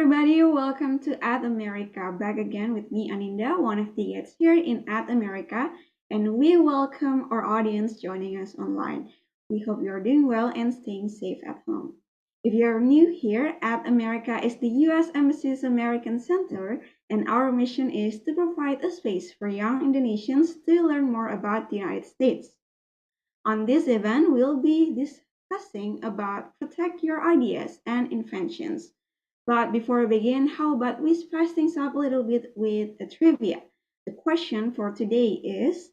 everybody, welcome to At America. Back again with me, Aninda, one of the guests here in At America, and we welcome our audience joining us online. We hope you're doing well and staying safe at home. If you're new here, At America is the U.S. Embassy's American Center, and our mission is to provide a space for young Indonesians to learn more about the United States. On this event, we'll be discussing about protect your ideas and inventions. But before we begin, how about we spice things up a little bit with a trivia? The question for today is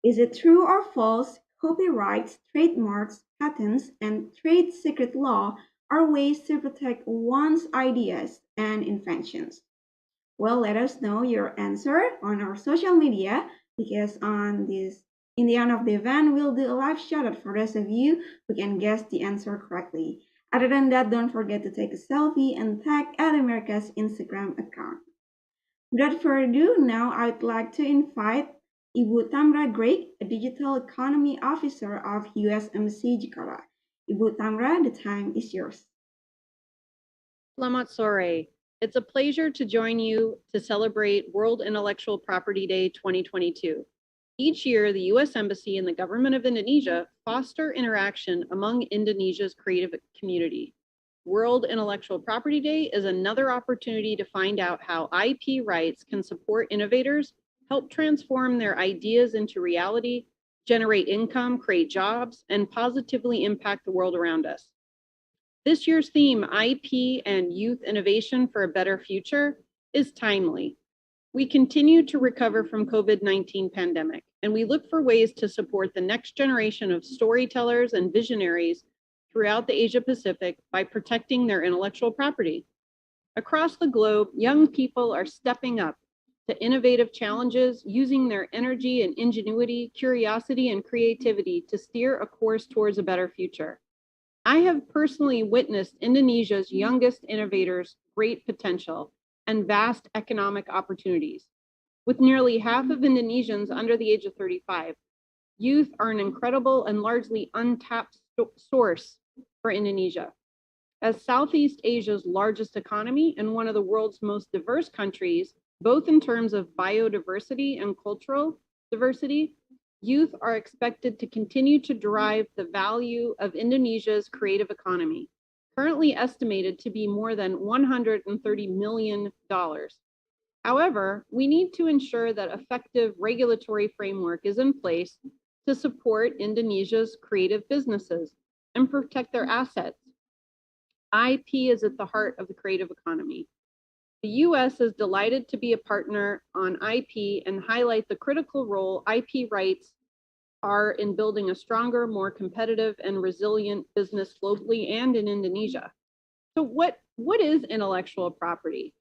it true or false copyrights, trademarks, patents, and trade secret law are ways to protect one's ideas and inventions? Well, let us know your answer on our social media because in the end of the event, we'll do a live shout out for those of you who can guess the answer correctly. Other than that, don't forget to take a selfie and tag at America's Instagram account. Without further ado, now I'd like to invite Ibu Tamra Greg, a Digital Economy Officer of US Embassy Jakarta. Ibu Tamra, the time is yours. Selamat sore. It's a pleasure to join you to celebrate World Intellectual Property Day 2022. Each year, the U.S. Embassy and the government of Indonesia foster interaction among Indonesia's creative community. World Intellectual Property Day is another opportunity to find out how IP rights can support innovators, help transform their ideas into reality, generate income, create jobs, and positively impact the world around us. This year's theme, IP and Youth Innovation for a Better Future, is timely. We continue to recover from COVID-19 pandemic, and we look for ways to support the next generation of storytellers and visionaries throughout the Asia Pacific by protecting their intellectual property. Across the globe, young people are stepping up to innovative challenges, using their energy and ingenuity, curiosity, and creativity to steer a course towards a better future. I have personally witnessed Indonesia's youngest innovators' great potential and vast economic opportunities. With nearly half of Indonesians under the age of 35, youth are an incredible and largely untapped source for Indonesia. As Southeast Asia's largest economy and one of the world's most diverse countries, both in terms of biodiversity and cultural diversity, youth are expected to continue to drive the value of Indonesia's creative economy, currently estimated to be more than $130 million. However, we need to ensure that effective regulatory framework is in place to support Indonesia's creative businesses and protect their assets. IP is at the heart of the creative economy. The U.S. is delighted to be a partner on IP and highlight the critical role IP rights are in building a stronger, more competitive and resilient business globally and in Indonesia. So what is intellectual property?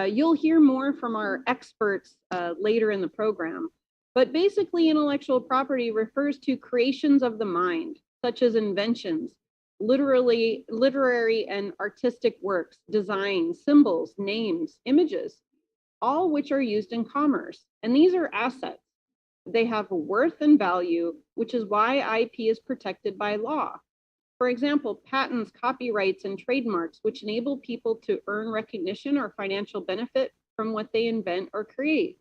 You'll hear more from our experts later in the program, but basically intellectual property refers to creations of the mind, such as inventions, literary and artistic works, designs, symbols, names, images, all which are used in commerce. And these are assets. They have a worth and value, which is why IP is protected by law. For example, patents, copyrights, and trademarks, which enable people to earn recognition or financial benefit from what they invent or create.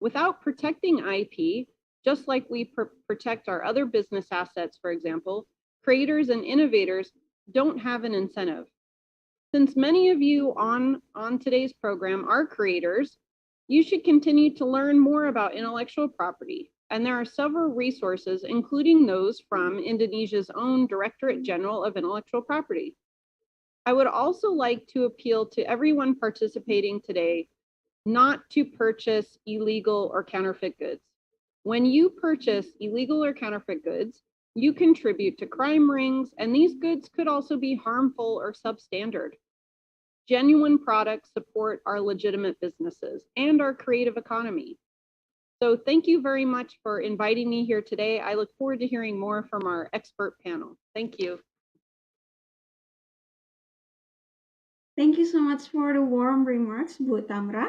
Without protecting IP, just like we protect our other business assets, for example, creators and innovators don't have an incentive. Since many of you on today's program are creators, you should continue to learn more about intellectual property. And there are several resources, including those from Indonesia's own Directorate General of Intellectual Property. I would also like to appeal to everyone participating today not to purchase illegal or counterfeit goods. When you purchase illegal or counterfeit goods, you contribute to crime rings, and these goods could also be harmful or substandard. Genuine products support our legitimate businesses and our creative economy. So thank you very much for inviting me here today. I look forward to hearing more from our expert panel. Thank you. Thank you so much for the warm remarks, Bu Tamra.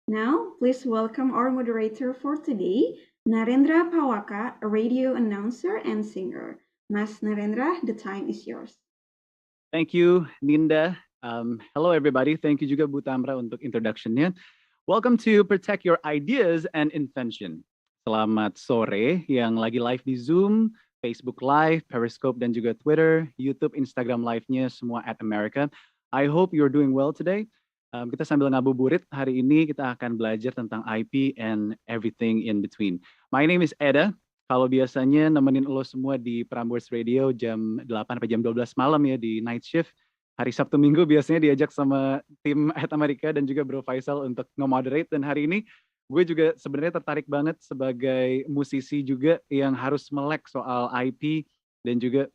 Now, please welcome our moderator for today, Narendra Pawaka, a radio announcer and singer. Mas Narendra, the time is yours. Thank you, Ninda. Hello everybody, thank you juga Bu Tamra untuk introduction-nya. Welcome to Protect Your Ideas and Invention. Selamat sore yang lagi live di Zoom, Facebook Live, Periscope dan juga Twitter, YouTube, Instagram Live-nya semua at America. I hope you're doing well today. Kita sambil ngabuburit, hari ini kita akan belajar tentang IP and everything in between. My name is Eda. Kalau biasanya nemenin lo semua di Prambors Radio jam 8 sampai jam 12 malam ya di night shift. Hari Sabtu Minggu biasanya diajak sama tim At America dan juga Bro Faisal untuk nge-moderate. Dan hari ini gue juga sebenarnya tertarik banget sebagai musisi juga yang harus melek soal IP dan juga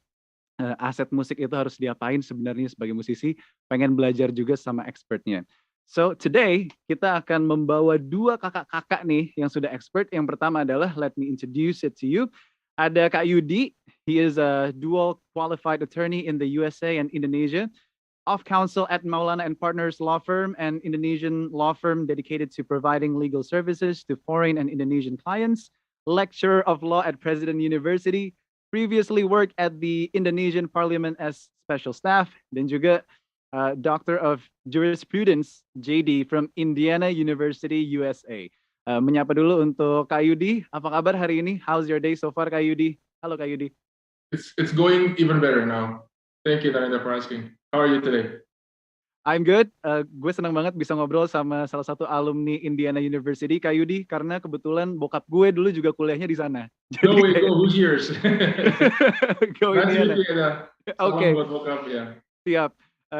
aset musik itu harus diapain sebenarnya sebagai musisi. Pengen belajar juga sama expertnya. So today kita akan membawa dua kakak-kakak nih yang sudah expert. Yang pertama adalah, let me introduce it to you. Ada Kak Yudi, he is a dual qualified attorney in the USA and Indonesia. Off counsel at Maulana and Partners law firm, an Indonesian law firm dedicated to providing legal services to foreign and Indonesian clients. Lecturer of law at President University. Previously worked at the Indonesian Parliament as special staff. Dan juga Doctor of Jurisprudence, JD from Indiana University, USA. Menyapa dulu untuk Kak Yudi. Apa kabar hari ini? How's your day so far, Kak Yudi? Halo, Kak Yudi. It's going even better now. Thank you, Narendra, for asking. How are you today? I'm good. Gue senang banget bisa ngobrol sama salah satu alumni Indiana University, Kak Yudi, karena kebetulan bokap gue dulu juga kuliahnya di sana. Jadi no way, go Hoosiers. Go Indiana. Okay. Buat bokap ya. Siap.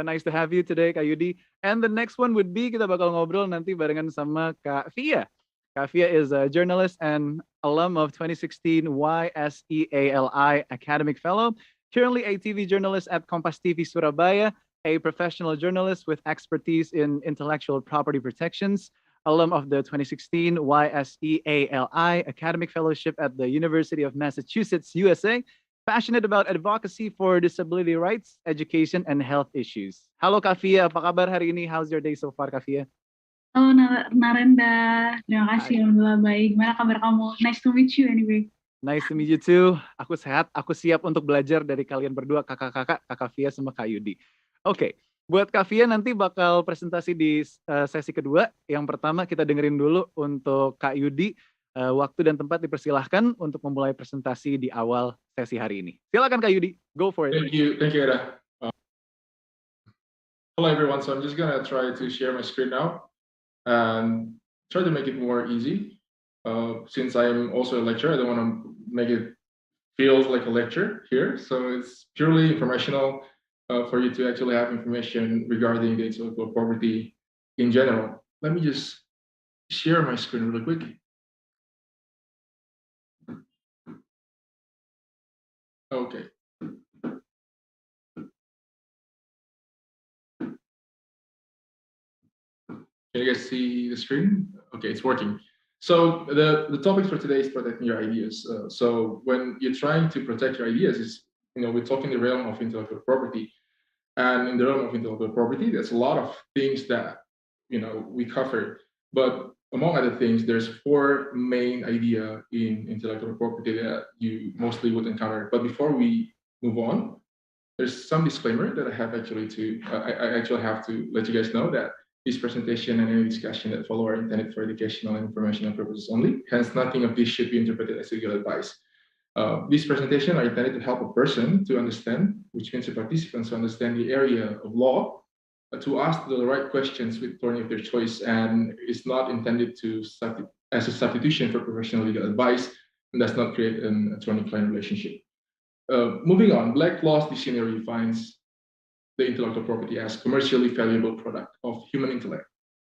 Nice to have you today, Kak Yudi. And the next one would be, kita bakal ngobrol nanti barengan sama Kak Fia. Kak Fia is a journalist and alum of 2016 YSEALI Academic Fellow. Currently a TV journalist at Kompas TV Surabaya, a professional journalist with expertise in intellectual property protections, alum of the 2016 YSEALI Academic Fellowship at the University of Massachusetts, USA, passionate about advocacy for disability rights, education, and health issues. Halo Kak Fia, apa kabar hari ini? How's your day so far, Kak Fia? Halo Narenda, terima kasih. Alhamdulillah baik. Gimana kabar kamu? Nice to meet you anyway. Nice to meet you too. Aku sehat, aku siap untuk belajar dari kalian berdua, kakak-kakak, Kak Fia sama Kak Yudi. Oke, buat Kak Fia nanti bakal presentasi di sesi kedua. Yang pertama kita dengerin dulu untuk Kak Yudi. Waktu dan tempat dipersilahkan untuk memulai presentasi di awal sesi hari ini. Silakan Kak Yudi, go for it. Thank you, Eda. Hello everyone, so I'm just gonna try to share my screen now and try to make it more easy. Since I'm also a lecturer, I don't want to make it feel like a lecture here. So it's purely informational for you to actually have information regarding the intellectual property in general. Let me just share my screen really quick. Okay. Can you guys see the screen? Okay, it's working. So the topic for today is protecting your ideas. So when you're trying to protect your ideas, we're talking the realm of intellectual property, and in the realm of intellectual property, there's a lot of things that we cover. But among other things, there's 4 main idea in intellectual property that you mostly would encounter. But before we move on, there's some disclaimer that I have actually to I actually have to let you guys know that this presentation and any discussion that follow are intended for educational and informational purposes only. Hence, nothing of this should be interpreted as legal advice. This presentation are intended to help a person to understand, which means the participants to understand the area of law, to ask the right questions with attorney of their choice, and is not intended to as a substitution for professional legal advice, and does not create an attorney-client relationship. Moving on, Black Law's dictionary defines the intellectual property as commercially valuable product of human intellect.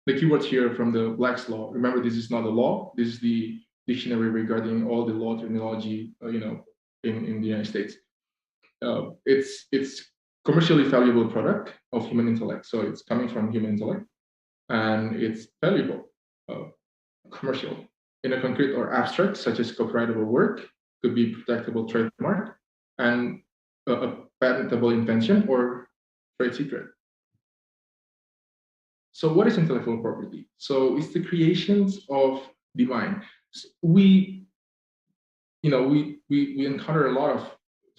The keywords here from the Black's Law, remember this is not a law, this is the dictionary regarding all the law terminology in the United States. It's commercially valuable product of human intellect. So it's coming from human intellect and it's valuable, commercial, in a concrete or abstract, such as copyrightable work, could be protectable trademark, and a patentable invention or trade secret. So what is intellectual property? So it's the creations of the mind. We encounter a lot of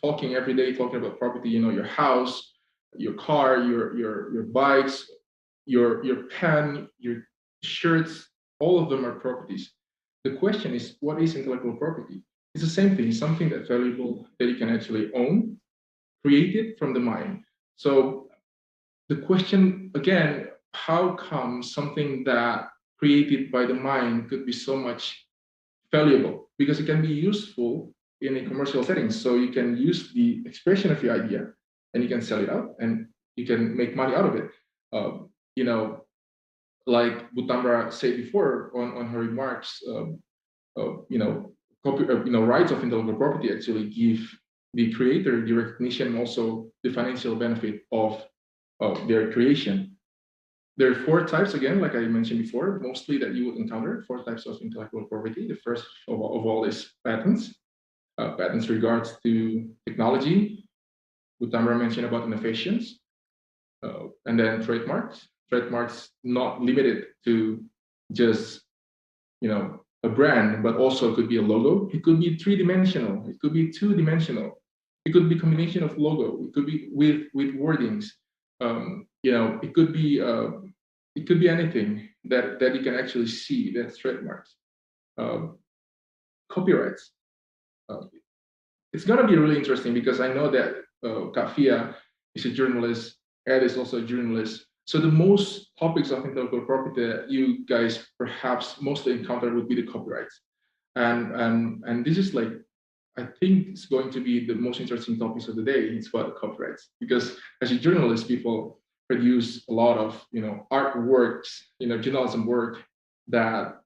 talking every day, talking about property, your house, your car, your bikes, your pen, your shirts, all of them are properties. The question is, what is intellectual property? It's the same thing, something that's valuable that you can actually own, created from the mind. So the question again, how come something that created by the mind could be so much valuable? Because it can be useful in a commercial setting. So you can use the expression of your idea and you can sell it out and you can make money out of it. You know, like Butambra said before on her remarks, rights of intellectual property actually give the creator the recognition and also the financial benefit of their creation. There are four types, again, like I mentioned before, mostly that you would encounter, four types of intellectual property. The first of all is patents. Patents regards to technology. Butambra mentioned about innovations. And then trademarks. Trademarks not limited to just a brand, but also it could be a logo. It could be three-dimensional. It could be two-dimensional. It could be a combination of logo. It could be with wordings. It could be anything that you can actually see. That's trademarks. Copyrights. It's gonna be really interesting because I know that Kafia is a journalist. Ed is also a journalist. So the most topics of intellectual property that you guys perhaps mostly encounter would be the copyrights. And this is like, I think it's going to be the most interesting topics of the day. It's about the copyrights, because as a journalist, people produce a lot of artworks, journalism work that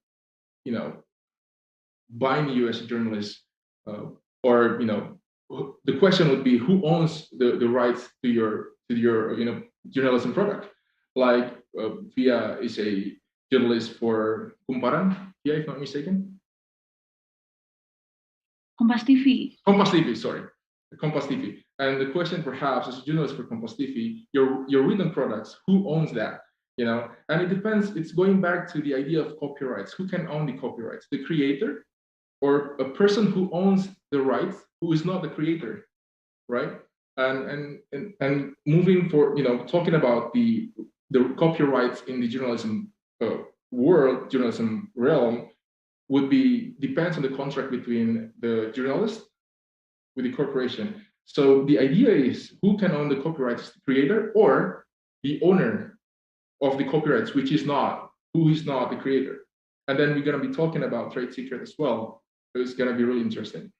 bind you as a journalist, or the question would be who owns the rights to your journalism product. Like Via is a journalist for Kumparan, yeah, if not mistaken. Kompas TV. Kompas TV, sorry. Kompas TV. And the question perhaps as a journalist for Kompas TV, your written products, who owns that? And it depends, it's going back to the idea of copyrights. Who can own the copyrights? The creator, or a person who owns the rights who is not the creator, right? And moving for talking about the copyrights in the journalism world, journalism realm, would be depends on the contract between the journalist with the corporation. So the idea is who can own the copyrights, the creator or the owner of the copyrights, who is not the creator. And then we're going to be talking about trade secret as well. It's going to be really interesting.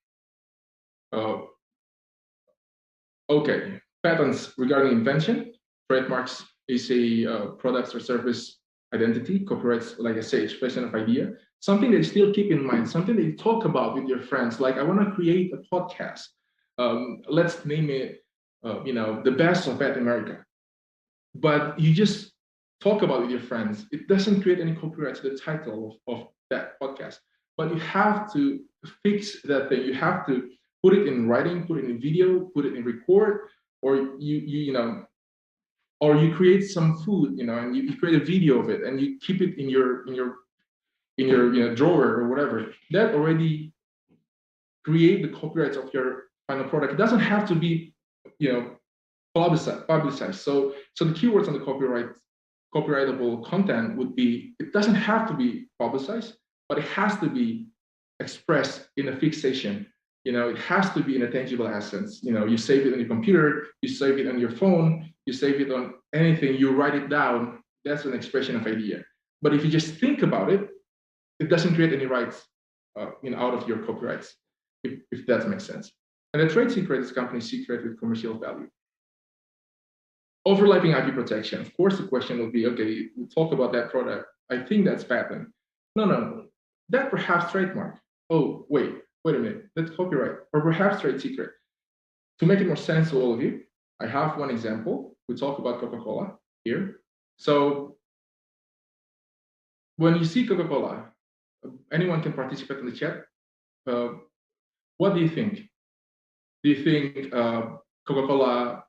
Okay, patents regarding invention. Trademarks is a product or service identity. Copyrights, like I say, expression of idea. Something that you still keep in mind, something that you talk about with your friends. Like, I want to create a podcast. Let's name it, the best of Latin America. But you just talk about it with your friends. It doesn't create any copyright to the title of that podcast. But you have to fix that thing. You have to put it in writing, put it in video, put it in record, or or you create some food, and you create a video of it and you keep it in your drawer or whatever. That already create the copyrights of your final product. It doesn't have to be, publicized. So the keywords on the copyrightable content would be, it doesn't have to be publicized, but it has to be expressed in a fixation. It has to be in a tangible essence. You save it on your computer, you save it on your phone, you save it on anything, you write it down. That's an expression of idea. But if you just think about it, it doesn't create any rights out of your copyrights, if that makes sense. And a trade secret is company secret with commercial value. Overlapping IP protection. Of course, the question will be, okay, we talk about that product. I think that's patent. No. That perhaps trademark. Oh, wait a minute. That's copyright, or perhaps trade secret. To make it more sense to all of you, I have one example. We talk about Coca-Cola here. So when you see Coca-Cola, anyone can participate in the chat. What do you think? Do you think Coca-Cola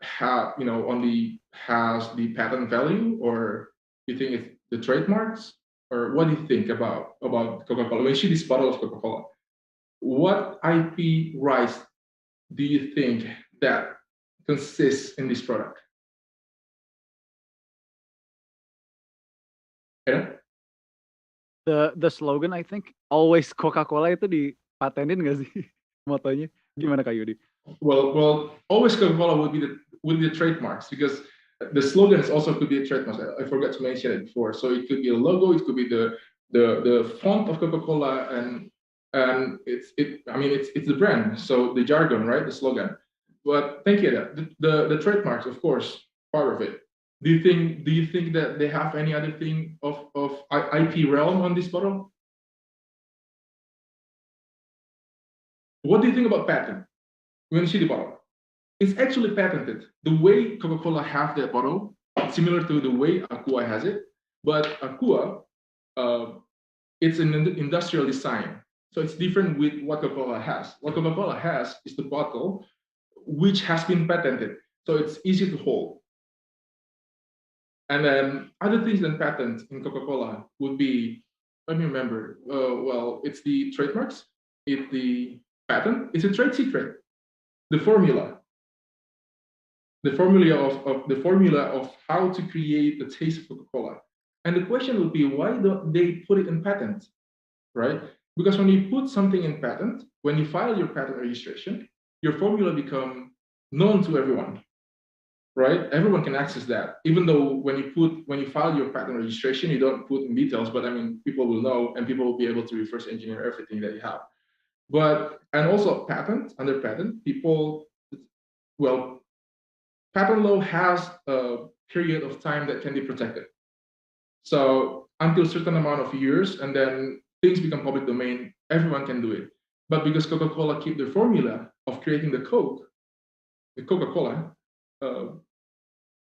only has the patent value, or do you think it's the trademarks? Or what do you think about Coca-Cola? When you see this bottle of Coca-Cola, what IP rights do you think that consists in this product? The slogan I think always Coca-Cola itu dipatenin nggak sih motonya? Gimana Kak Yudi? Well, always Coca-Cola will be the trademarks, because the slogan is also could be a trademark. I forgot to mention it before. So it could be a logo, it could be the font of Coca-Cola, and it's the brand. So the jargon, right? The slogan. But thank you. The trademarks, of course, part of it. Do you think that they have any other thing of IP realm on this bottle? What do you think about patent? When you see the bottle, it's actually patented. The way Coca-Cola have that bottle, similar to the way Aqua has it, but Aqua, it's an industrial design. So it's different with what Coca-Cola has. What Coca-Cola has is the bottle, which has been patented. So it's easy to hold. And then other things than patents in Coca-Cola would be, let me remember, well, it's the trademarks, it's the patent, it's a trade secret, the formula of how to create the taste of Coca-Cola. And the question would be, why don't they put it in patent, right? Because when you put something in patent, when you file your patent registration, your formula become known to everyone, right? Everyone can access that. Even though when you file your patent registration, you don't put in details, but I mean, people will know and people will be able to reverse engineer everything that you have. And also under patent, patent law has a period of time that can be protected. So until a certain amount of years, and then things become public domain, everyone can do it. But because Coca-Cola keep the formula of creating the Coca-Cola,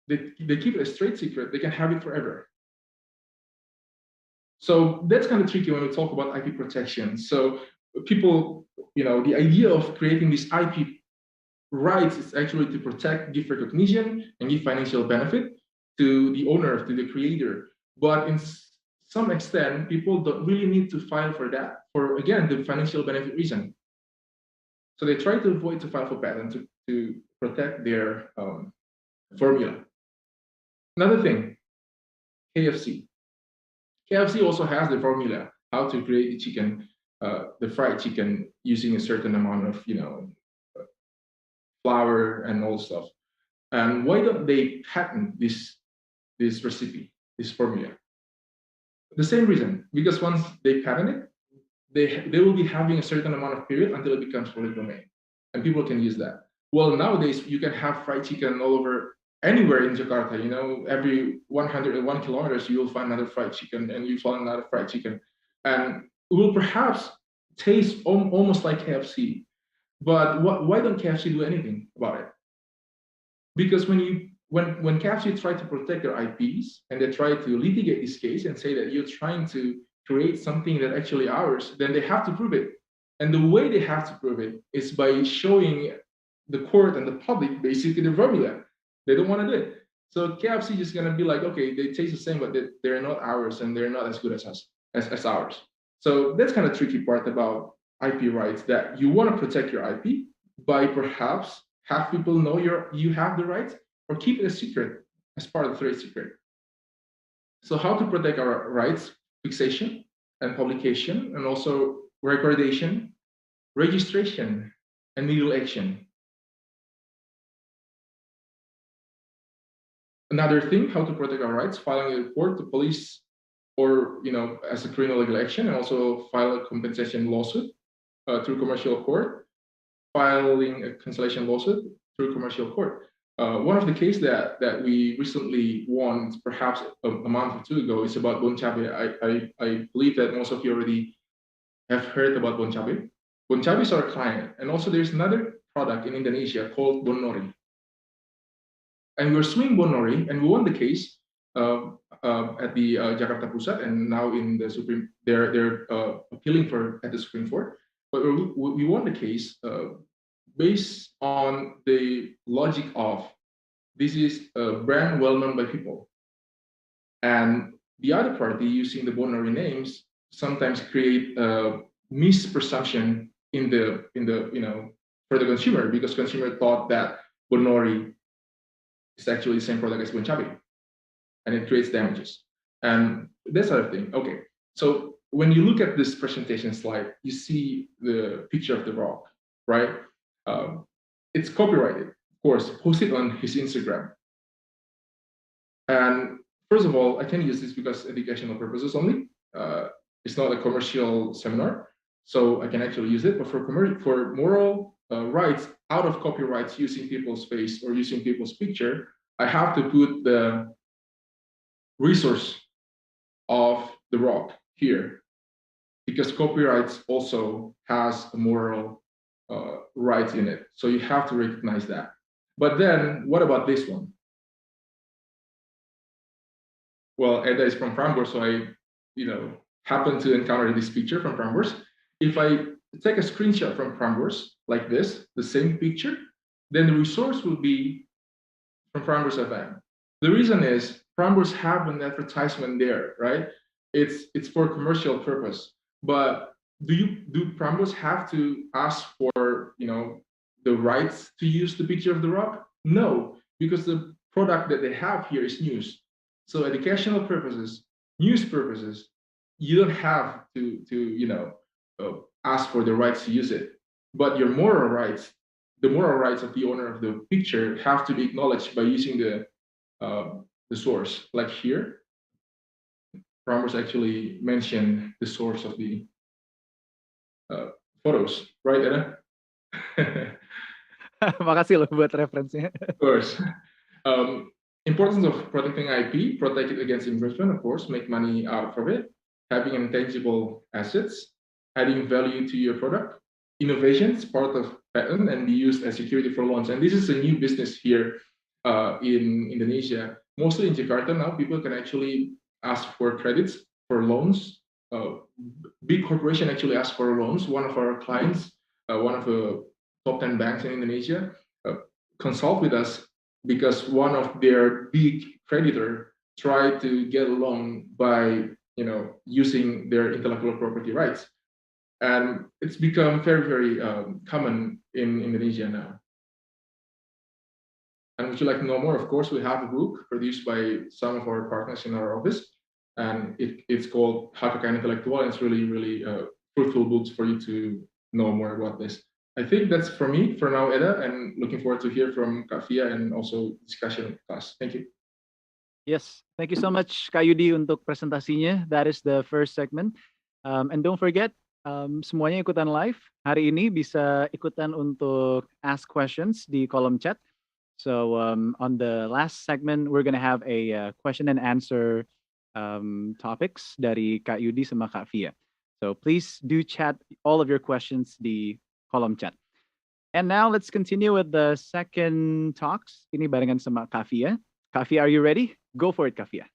they keep it a trade secret. They can have it forever. So that's kind of tricky when we talk about IP protection. So people, the idea of creating this IP rights is actually to protect, give recognition, and give financial benefit to the owner, to the creator. But in some extent, people don't really need to file for that, for, again, the financial benefit reason. So they try to avoid to file for patent to protect their formula. Another thing, KFC. KFC also has the formula, how to create the chicken, the fried chicken, using a certain amount of, flour and all stuff. And why don't they patent this recipe, this formula? The same reason, because once they patent it, they will be having a certain amount of period until it becomes public domain, and people can use that. Well, nowadays you can have fried chicken all over anywhere in Jakarta. Every 101 kilometers you will find another fried chicken, and you find another fried chicken, and it will perhaps taste almost like KFC. But why don't KFC do anything about it? Because when KFC try to protect their IPs and they try to litigate this case and say that you're trying to create something that actually ours, then they have to prove it. And the way they have to prove it is by showing the court and the public basically the formula. They don't want to do it. So KFC is going to be like, okay, they taste the same, but they're not ours and they're not as good as us, as ours. So that's kind of tricky part about IP rights, that you want to protect your IP by perhaps have people know you have the rights, or keep it a secret as part of the trade secret. So how to protect our rights? Fixation and publication, and also recordation, registration, and legal action. Another thing, how to protect our rights: filing a report to police, or as a criminal legal action, and also file a compensation lawsuit through commercial court, filing a cancellation lawsuit through commercial court. One of the cases that we recently won, perhaps a month or two ago, is about Bon Cabe. I believe that most of you already have heard about Bon Cabe. Bon Cabe is our client, and also there's another product in Indonesia called Bon Nori. And we're suing Bon Nori, and we won the case at the Jakarta Pusat, and now in the Supreme, they're appealing at the Supreme Court. But we won the case based on the logic of this is a brand well known by people, and the other party using the Bon Nori names sometimes create a misperception in the for the consumer, because consumer thought that Bon Nori is actually the same product as Bon Cabe, and it creates damages. And that's other thing. Okay, so when you look at this presentation slide, you see the picture of the rock, right? It's copyrighted, of course, posted on his Instagram. And first of all, I can use this because educational purposes only. It's not a commercial seminar, so I can actually use it. But for moral rights, out of copyrights, using people's face or using people's picture, I have to put the resource of the rock here, because copyrights also has a moral right in it. So you have to recognize that. But then, what about this one? Well, Eda is from Prambors, so I, happened to encounter this picture from Prambors. If I take a screenshot from Prambors like this, the same picture, then the resource will be from Prambors FM. The reason is Prambors have an advertisement there, right? It's for commercial purpose. But do Prambors have to ask for the rights to use the picture of the rock? No, because the product that they have here is news. So educational purposes, news purposes, you don't have to ask for the rights to use it. But your moral rights, the moral rights of the owner of the picture, have to be acknowledged by using the source. Like here, Ramos actually mentioned the source of the photos, right, Anna? Makasih loh buat referensinya. Of course. Importance of protecting IP, protect it against infringement, of course, make money out of it, having intangible assets, adding value to your product, innovations, part of patent, and be used as security for loans. And this is a new business here in Indonesia. Mostly in Jakarta now, people can actually ask for credits for loans. Big corporation actually ask for loans. One of our clients, one of the top 10 banks in Indonesia, consult with us because one of their big creditor tried to get a loan by using their intellectual property rights. And it's become very, very common in Indonesia now. And would you like to know more? Of course, we have a book produced by some of our partners in our office, and it's called Hak Kekayaan Intelektual, and it's really, really fruitful books for you to know more about this. I think that's for me for now, Eda, and looking forward to hear from Kak Fia and also discussion class. Thank you. Yes, thank you so much, Kak Yudi, untuk presentasinya. That is the first segment. And don't forget, semuanya ikutan live. Hari ini bisa ikutan untuk ask questions di kolom chat. So on the last segment, we're going to have a question and answer topics dari Kak Yudi sama Kak Fia. So please do chat all of your questions di kolom chat. And now let's continue with the second talks. Ini barengan sama Kak Fia. Kak Fia, are you ready? Go for it, Kak Fia.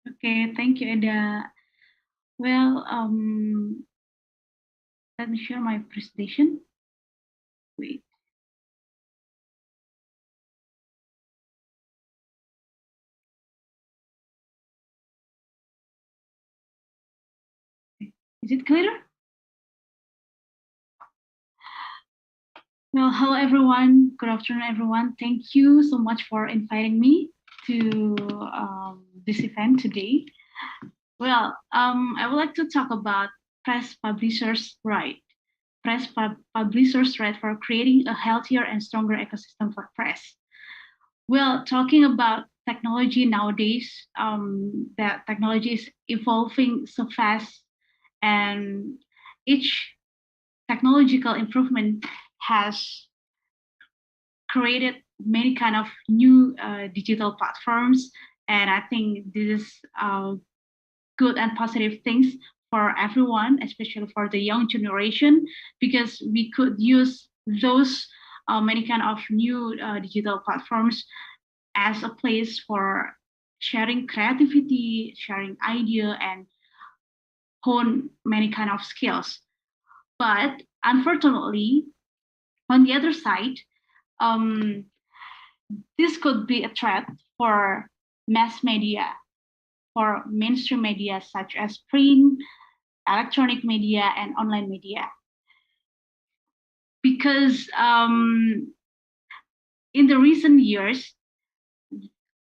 Okay, thank you, Eda. Well, let me share my presentation. Wait. Is it clear? Well, hello everyone. Good afternoon, everyone. Thank you so much for inviting me to this event today. Well, I would like to talk about press publishers' right. Press publishers' right for creating a healthier and stronger ecosystem for press. Well, talking about technology nowadays, that technology is evolving so fast, and each technological improvement has created many kind of new digital platforms, and I think this is good and positive things for everyone, especially for the young generation, because we could use those many kind of new digital platforms as a place for sharing creativity, sharing idea, and hone many kind of skills. But unfortunately, on the other side, this could be a threat for mass media, for mainstream media such as print, electronic media, and online media. Because in the recent years,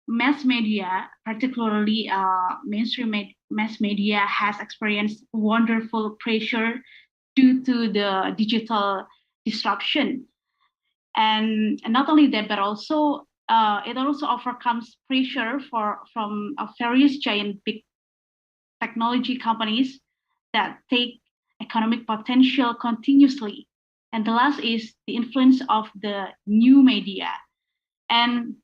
mass media, particularly mainstream mass media, has experienced wonderful pressure due to the digital disruption. And not only that, but also it also overcomes pressure from various giant big technology companies that take economic potential continuously. And the last is the influence of the new media. And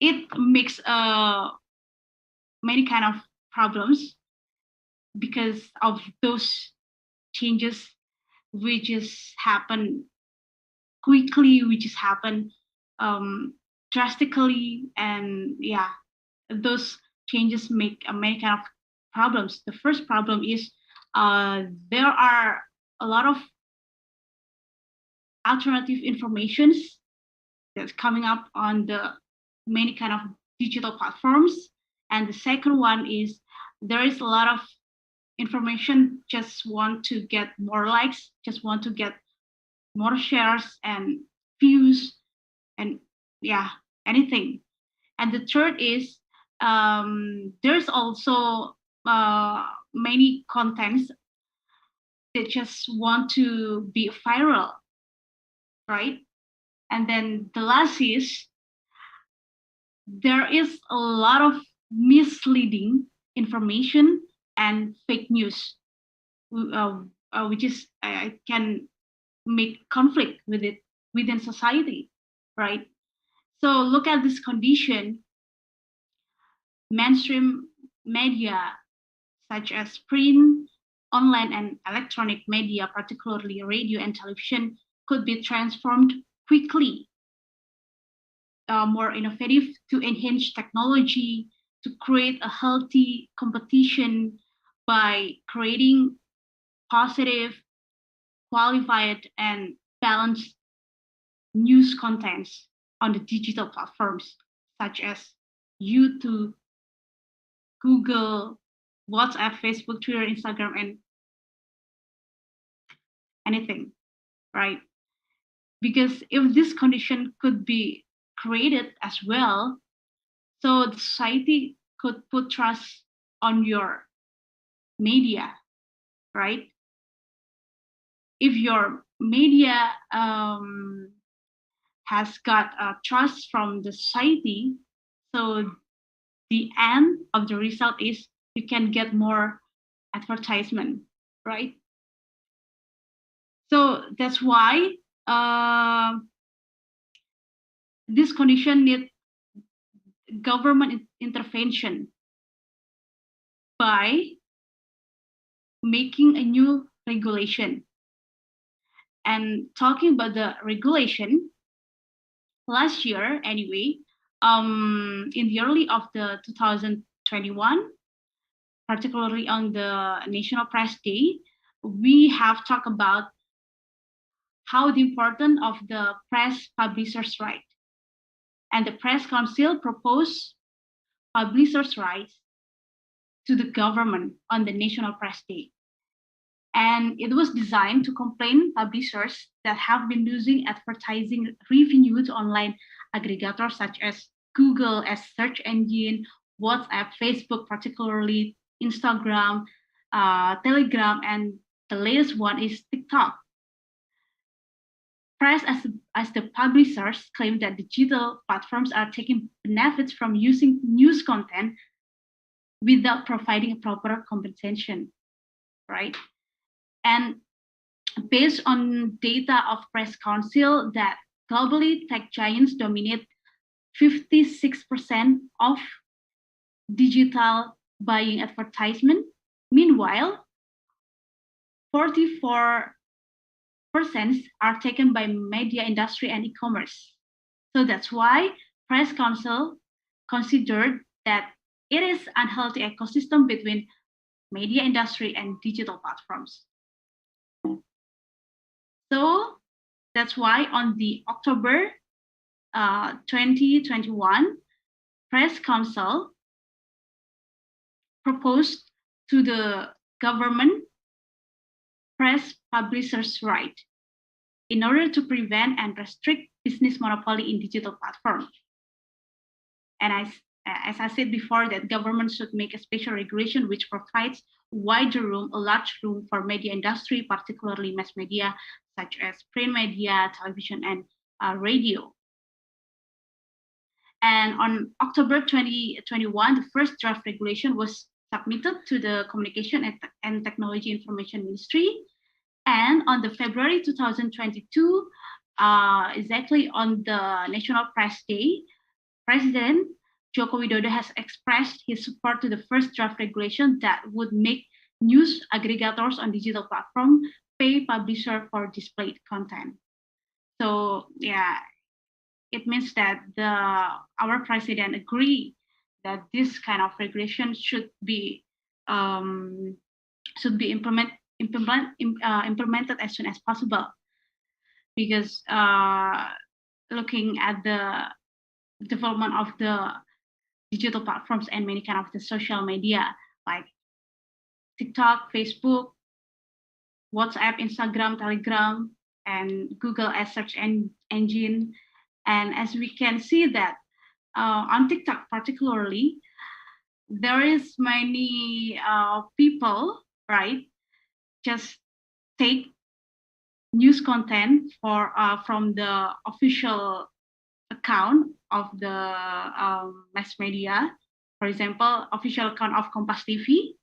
it makes many kind of problems because of those changes which just happen quickly, which just happen drastically, and yeah, those changes make many kind of problems. The first problem is there are a lot of alternative informations that's coming up on the many kind of digital platforms. And the second one is there is a lot of information just want to get more likes, just want to get more shares and views, and yeah, anything. And the third is there's also many contents that just want to be viral, right? And then the last is there is a lot of misleading information and fake news, which is can make conflict with it within society, right? So look at this condition. Mainstream media such as print, online, and electronic media, particularly radio and television, could be transformed quickly, more innovative to enhance technology, to create a healthy competition by creating positive, qualified, and balanced news contents on the digital platforms such as YouTube, Google, WhatsApp, Facebook, Twitter, Instagram, and anything, right? Because if this condition could be created as well, so the society could put trust on your media, right? If your media has got trust from the society, so the end of the result is you can get more advertisement, right? So that's why this condition need government intervention by making a new regulation. And talking about the regulation, last year anyway, in the early of the 2021, particularly on the National Press Day, we have talked about how the importance of the press publishers' right. And the Press Council proposed publishers' rights to the government on the National Press Day. And it was designed to complain publishers that have been losing advertising revenue to online aggregators such as Google as search engine, WhatsApp, Facebook, particularly Instagram, Telegram, and the latest one is TikTok. Press as the publishers claim that digital platforms are taking benefits from using news content without providing a proper compensation, right? And based on data of Press Council that globally tech giants dominate 56% of digital buying advertisement. Meanwhile, 44% are taken by media industry and e-commerce. So that's why Press Council considered that it is unhealthy ecosystem between media industry and digital platforms. So that's why on the October 2021, Press Council proposed to the government press publishers' right in order to prevent and restrict business monopoly in digital platforms. And as I said before, that government should make a special regulation which provides a large room for media industry, particularly mass media, such as print media, television, and radio. And on October 2021, the first draft regulation was submitted to the Communication and Technology Information Ministry. And on the February 2022, exactly on the National Press Day, President Joko Widodo has expressed his support to the first draft regulation that would make news aggregators on digital platform pay publisher for displayed content. So yeah, it means that our president agree that this kind of regulation should be implemented as soon as possible, because looking at the development of the digital platforms and many kind of the social media like TikTok, Facebook, WhatsApp, Instagram, Telegram, and Google as search engine. And as we can see that on TikTok particularly, there is many people, right, just take news content from the official account of the mass media, for example, official account of Kompas TV,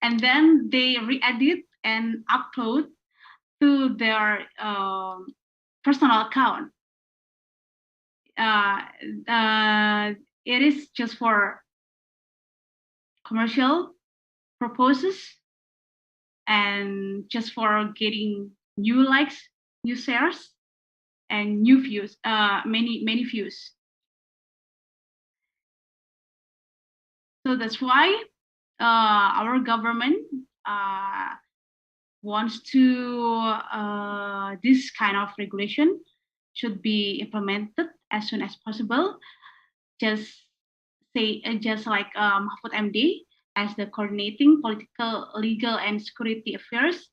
and then they re-edit and upload to their personal account. It is just for commercial purposes and just for getting new likes, new shares, and new views, many views. So that's why our government wants to this kind of regulation should be implemented as soon as possible. Just like Mahfud MD as the coordinating political, legal, and security affairs.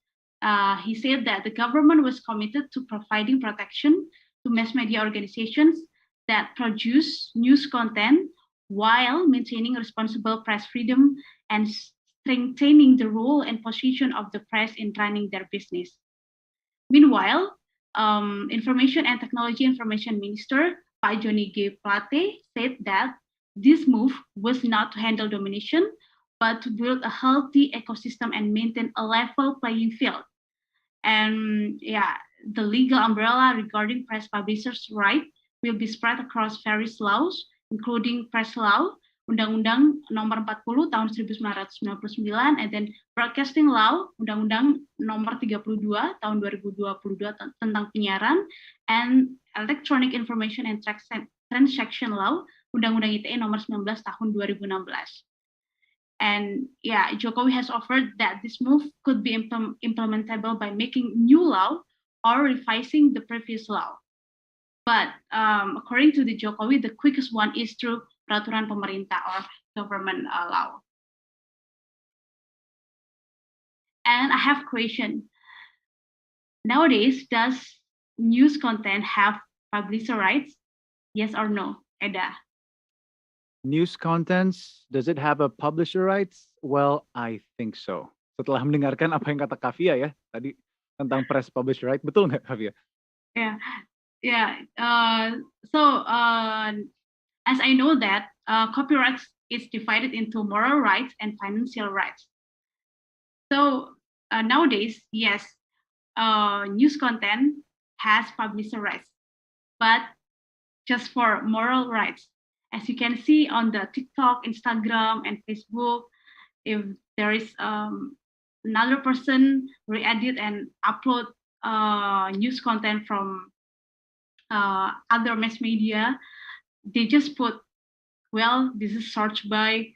He said that the government was committed to providing protection to mass media organizations that produce news content while maintaining responsible press freedom and strengthening the role and position of the press in running their business. Meanwhile, Information and Technology Information Minister Pak Johnny G. Plate said that this move was not to handle domination, but to build a healthy ecosystem and maintain a level playing field. And yeah, the legal umbrella regarding press publishers' right will be spread across various laws, including press law, Undang-Undang Nomor 40 Tahun 1999, and then Broadcasting Law, Undang-Undang Nomor 32 Tahun 2022 tentang penyiaran, and Electronic Information and Transaction Law, Undang-Undang ITE Nomor 19 Tahun 2016. And yeah, Jokowi has offered that this move could be implementable by making new law or revising the previous law. But according to the Jokowi, the quickest one is through peraturan pemerintah or government law. And I have a question. Nowadays, does news content have publisher rights? Yes or no, Eda? News contents, does it have a publisher rights? Well, I think so. Setelah mendengarkan apa yang kata Kavia ya tadi tentang press publisher right, betul nggak Kavia? Yeah. As I know that copyright is divided into moral rights and financial rights. So nowadays, yes, news content has publisher rights, but just for moral rights. As you can see on the TikTok, Instagram, and Facebook, if there is another person re-edit and upload news content from other mass media, they just put, well, this is searched by,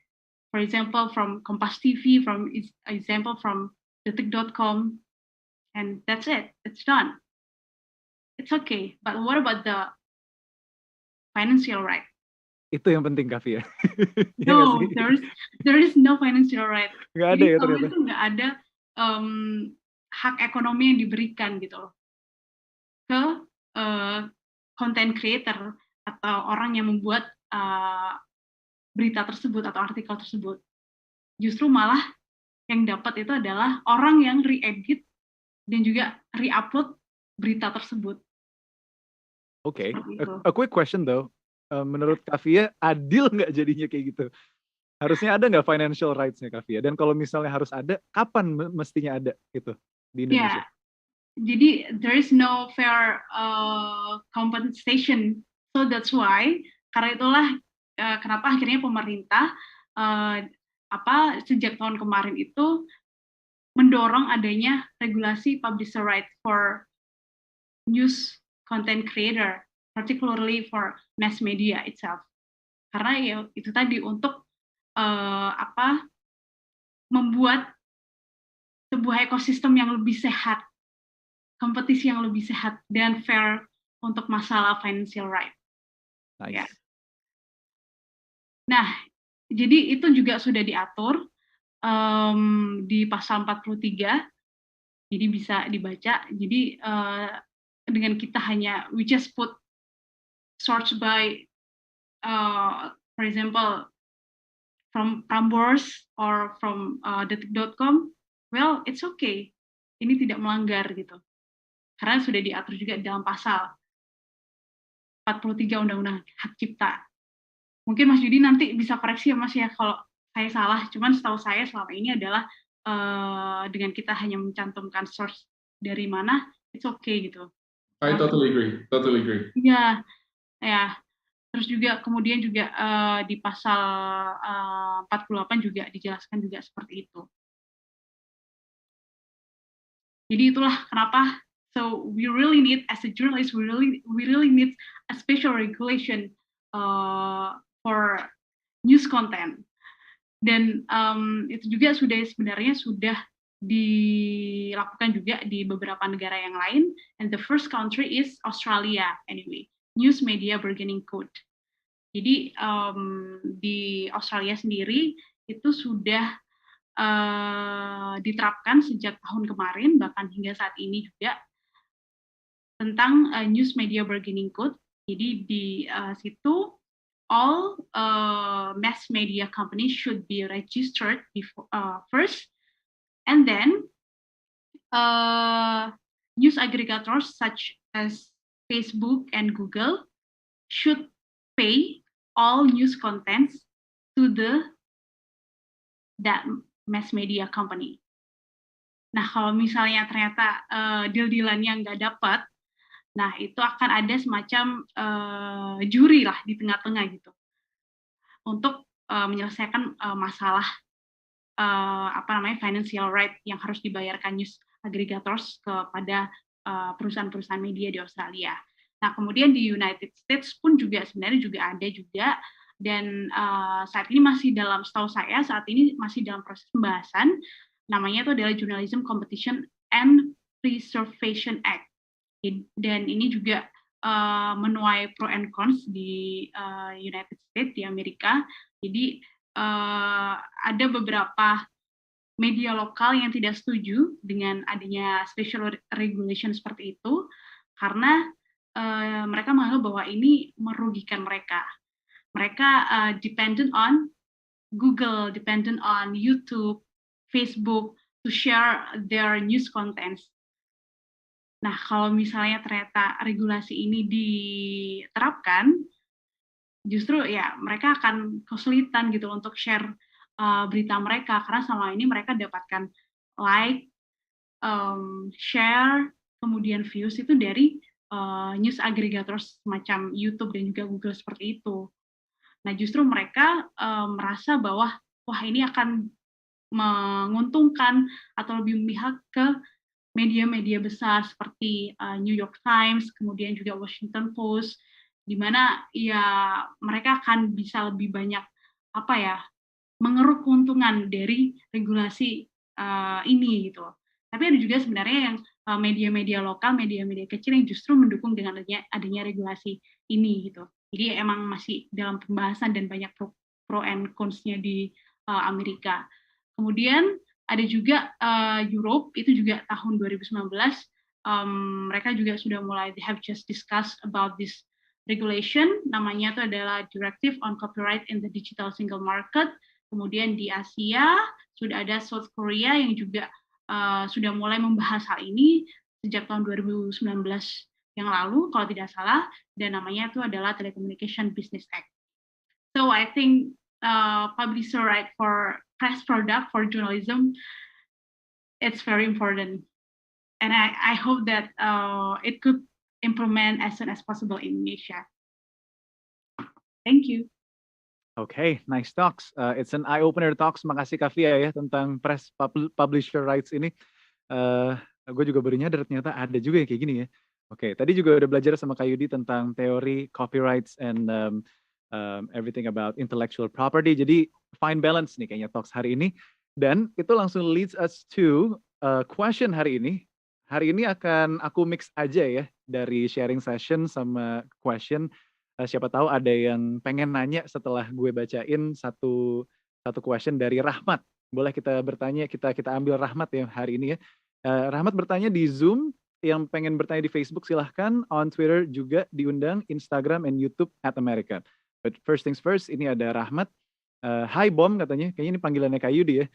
for example, from Kompas TV, from example from detik.com, and that's it. It's done. It's okay. But what about the financial right? Itu yang penting Kavia. No, there is no financial right. Nggak ada Jadi ya kalau ternyata. itu nggak ada hak ekonomi yang diberikan gitu loh ke content creator atau orang yang membuat berita tersebut atau artikel tersebut. Justru malah yang dapat itu adalah orang yang re-edit dan juga re-upload berita tersebut. Oke, Seperti itu. a quick question though. Menurut Kavia, adil nggak jadinya kayak gitu? Harusnya ada nggak financial rights-nya Kavia? Dan kalau misalnya harus ada, kapan mestinya ada gitu di Indonesia? Jadi there is no fair compensation, so that's why karena itulah kenapa akhirnya pemerintah sejak tahun kemarin itu mendorong adanya regulasi publisher rights for news content creator, particularly for mass media itself. Karena ya itu tadi untuk membuat sebuah ekosistem yang lebih sehat, kompetisi yang lebih sehat dan fair untuk masalah financial right. Nice. Ya. Nah, jadi itu juga sudah diatur di pasal 43, jadi bisa dibaca. Jadi dengan kita hanya we just put search by for example from Prambors or from detik.com, well it's okay. Ini tidak melanggar gitu. Karena sudah diatur juga dalam pasal 43 Undang-Undang Hak Cipta. Mungkin Mas Yudi nanti bisa koreksi ya Mas ya kalau saya salah. Cuman setahu saya selama ini adalah dengan kita hanya mencantumkan source dari mana, it's okay gitu. I totally agree. Iya, ya. Terus juga kemudian juga di pasal 48 juga dijelaskan juga seperti itu. Jadi itulah kenapa we really need as a journalist we really need a special regulation for news content. Dan itu juga sebenarnya sudah dilakukan juga di beberapa negara yang lain. And the first country is Australia anyway, News Media Bargaining Code. Jadi di Australia sendiri itu sudah diterapkan sejak tahun kemarin, bahkan hingga saat ini juga, tentang News Media Bargaining Code. Jadi di situ all mass media companies should be registered first, and then news aggregators such as Facebook and Google should pay all news contents to that mass media company. Nah, kalau misalnya ternyata deal-dealannya nggak dapat, nah itu akan ada semacam juri lah di tengah-tengah gitu untuk menyelesaikan masalah financial right yang harus dibayarkan news aggregators kepada perusahaan-perusahaan media di Australia. Nah, kemudian di United States pun juga sebenarnya juga ada juga, dan saat ini masih setahu saya saat ini masih dalam proses pembahasan. Namanya itu adalah Journalism Competition and Preservation Act. Dan ini juga menuai pro and cons di United States, di Amerika. Jadi ada beberapa media lokal yang tidak setuju dengan adanya special regulation seperti itu, karena mereka menganggap bahwa ini merugikan mereka. Mereka dependent on Google, dependent on YouTube, Facebook to share their news contents. Nah, kalau misalnya ternyata regulasi ini diterapkan, justru ya mereka akan kesulitan gitu untuk share berita mereka, karena selama ini mereka dapatkan like, share, kemudian views itu dari news aggregators semacam YouTube dan juga Google seperti itu. Nah, justru mereka merasa bahwa wah ini akan menguntungkan atau lebih memihak ke media-media besar seperti New York Times, kemudian juga Washington Post, di mana ya mereka akan bisa lebih banyak mengeruk keuntungan dari regulasi ini gitu. Tapi ada juga sebenarnya yang media-media lokal, media-media kecil yang justru mendukung dengan adanya regulasi ini gitu. Jadi emang masih dalam pembahasan dan banyak pro and cons-nya di Amerika. Kemudian ada juga Europe, itu juga tahun 2019 mereka juga sudah mulai, they have just discussed about this regulation, namanya itu adalah Directive on Copyright in the Digital Single Market. Kemudian di Asia sudah ada South Korea yang juga sudah mulai membahas hal ini sejak tahun 2019 yang lalu, kalau tidak salah, dan namanya itu adalah Telecommunication Business Act. So I think publisher right for press product for journalism, it's very important, and I hope that it could implement as soon as possible in Indonesia. Thank you. Okay, nice talks. It's an eye-opener talks. Makasih Kavia ya tentang press publisher rights ini. Gue juga baru nyadar ternyata ada juga yang kayak gini ya. Oke, tadi juga udah belajar sama Kak Yudi tentang teori copyrights and everything about intellectual property. Jadi fine balance nih kayaknya talks hari ini. Dan itu langsung leads us to question hari ini. Hari ini akan aku mix aja ya dari sharing session sama question. Siapa tahu ada yang pengen nanya setelah gue bacain satu question dari Rahmat. Boleh kita bertanya, kita ambil Rahmat ya hari ini ya. Rahmat bertanya di Zoom, yang pengen bertanya di Facebook silahkan, on Twitter juga diundang, Instagram and YouTube @America. But first things first, ini ada Rahmat. Hi Bom katanya, kayaknya ini panggilannya Kak Yudi ya.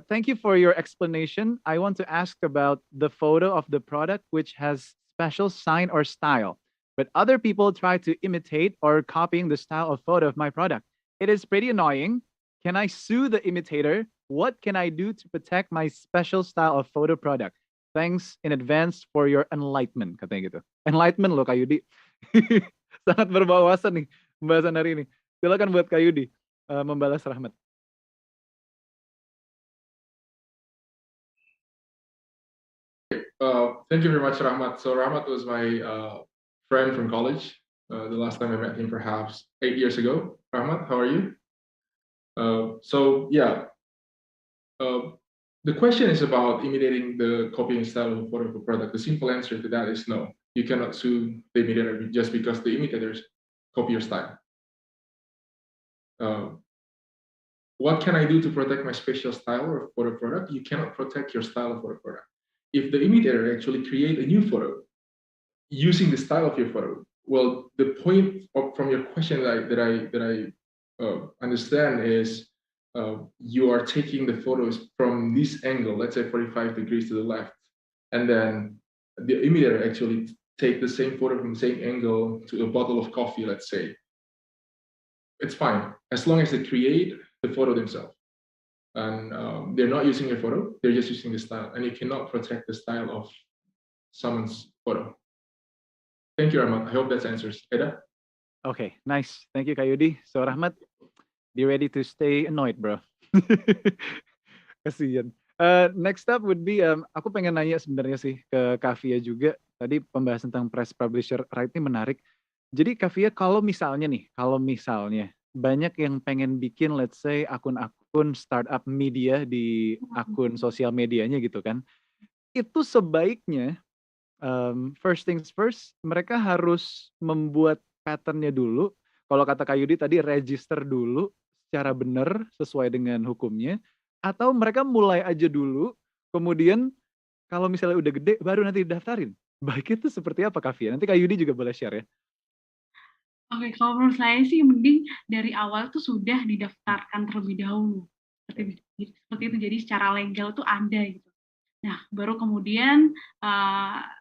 Thank you for your explanation. I want to ask about the photo of the product which has special sign or style, but other people try to imitate or copying the style of photo of my product. It is pretty annoying. Can I sue the imitator? What can I do to protect my special style of photo product? Thanks in advance for your enlightenment, katanya gitu. Enlightenment loh Kak Yudi. Sangat berwawasan nih pembahasan hari ini. Silakan buat Kak Yudi membalas Rahmat. Thank you very much, Rahmat. So Rahmat was my friend from college. The last time I met him, perhaps 8 years ago. Rahmat, how are you? The question is about imitating the copying style of a photo of a product. The simple answer to that is no. You cannot sue the imitator just because the imitators copy your style. What can I do to protect my special style or photo product? You cannot protect your style of photo product. If the imitator actually create a new photo using the style of your photo, well, the point from your question that I understand is you are taking the photos from this angle, let's say 45 degrees to the left, and then the imitator actually take the same photo from the same angle to a bottle of coffee, let's say. It's fine as long as they create the photo themselves, and they're not using your photo, they're just using the style, and you cannot protect the style of someone's photo. Thank you, Rahmat. I hope that answers. Eda? Okay, nice. Thank you Kak Yudi. So Rahmat, be ready to stay annoyed, bro. Kasian. Next up would be, aku pengen nanya sebenarnya sih ke Kavia juga. Tadi pembahasan tentang press publisher right ini menarik. Jadi Kavia, kalau misalnya banyak yang pengen bikin, let's say, akun-akun startup media di akun sosial medianya gitu kan, itu sebaiknya first things first, mereka harus membuat patternnya dulu. Kalau kata Kak Yudi tadi, register dulu secara benar sesuai dengan hukumnya, atau mereka mulai aja dulu, kemudian kalau misalnya udah gede baru nanti didaftarin. Baiknya itu seperti apa Kavia? Nanti Kak Yudi juga boleh share ya. Oke, kalau menurut saya sih mending dari awal tuh sudah didaftarkan terlebih dahulu. Seperti itu, jadi secara legal tuh ada gitu. Nah, baru kemudian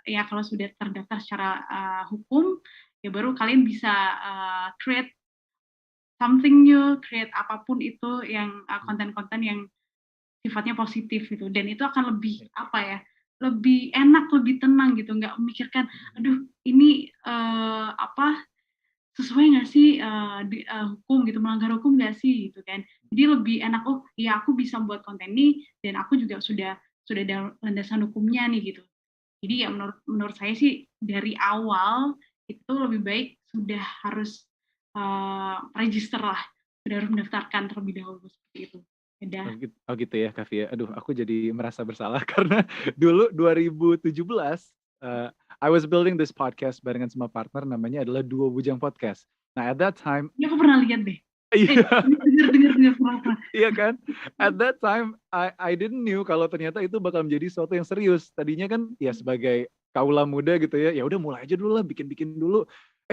ya kalau sudah terdaftar secara hukum, ya baru kalian bisa create something new, create apapun itu yang konten-konten yang sifatnya positif gitu. Dan itu akan lebih lebih enak, lebih tenang gitu, nggak memikirkan, aduh ini sesuai nggak sih hukum gitu, melanggar hukum nggak sih gitu kan. Jadi lebih enak, oh ya aku bisa buat konten ini dan aku juga sudah ada landasan hukumnya nih gitu. Jadi ya menurut saya sih dari awal itu lebih baik sudah harus register lah, sudah harus mendaftarkan terlebih dahulu seperti itu. Oh gitu ya Kavia. Aduh, aku jadi merasa bersalah karena dulu 2017 I was building this podcast barengan sama partner, namanya adalah Duo Bujang Podcast. Nah, at that time, ya aku pernah lihat deh. Iya. Dengar. Iya kan? At that time, I didn't knew kalau ternyata itu bakal menjadi sesuatu yang serius. Tadinya kan ya sebagai kaula muda gitu ya udah mulai aja dulu lah, bikin-bikin dulu.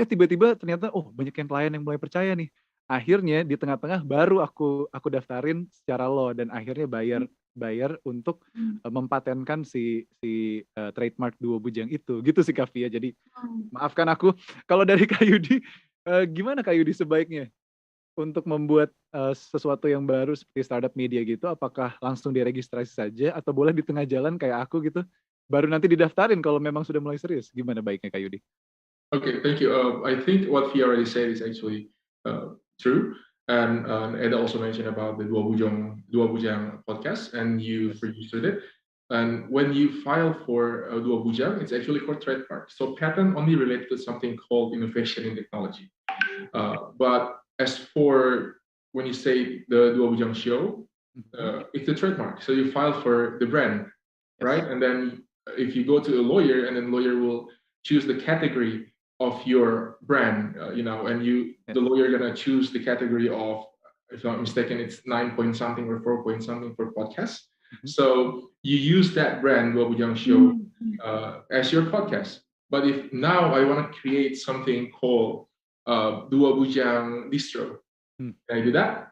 tiba-tiba ternyata banyak klien yang mulai percaya nih. Akhirnya di tengah-tengah baru aku daftarin secara law dan akhirnya bayar untuk mempatenkan si trademark Dua Bujang itu. Gitu sih Kak Via. Jadi maafkan aku kalau dari Kak Yudi, gimana Kak Yudi sebaiknya untuk membuat sesuatu yang baru seperti startup media gitu, apakah langsung diregistrasi saja atau boleh di tengah jalan kayak aku gitu, baru nanti didaftarin kalau memang sudah mulai serius? Gimana baiknya Kak Yudi? Okay, thank you. I think what Fia already said is actually true. And Eda also mentioned about the Dua Bujang podcast, and you've registered it. And when you file for Dua Bujang, it's actually for trademark. So patent only related to something called innovation in technology. But as for when you say the Dua Bujang show, it's a trademark. So you file for the brand, right? And then if you go to a lawyer, and then lawyer will choose the category of your brand, and the lawyer gonna choose the category of, if I'm not mistaken, it's 9 point something or 4 point something for podcast. So you use that brand, Dua Bujang Show, as your podcast. But if now I want to create something called Dua Bujang Distro, can I do that?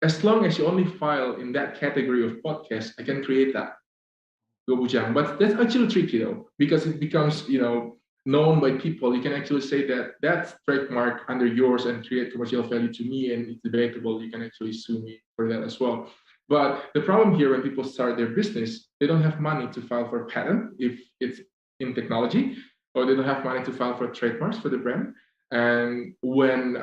As long as you only file in that category of podcast, I can create that Dua Bujang. But that's actually tricky though, because it becomes, known by people. You can actually say that that's trademark under yours and create commercial value to me, and it's debatable. You can actually sue me for that as well. But the problem here, when people start their business, they don't have money to file for a patent if it's in technology, or they don't have money to file for trademarks for the brand. And when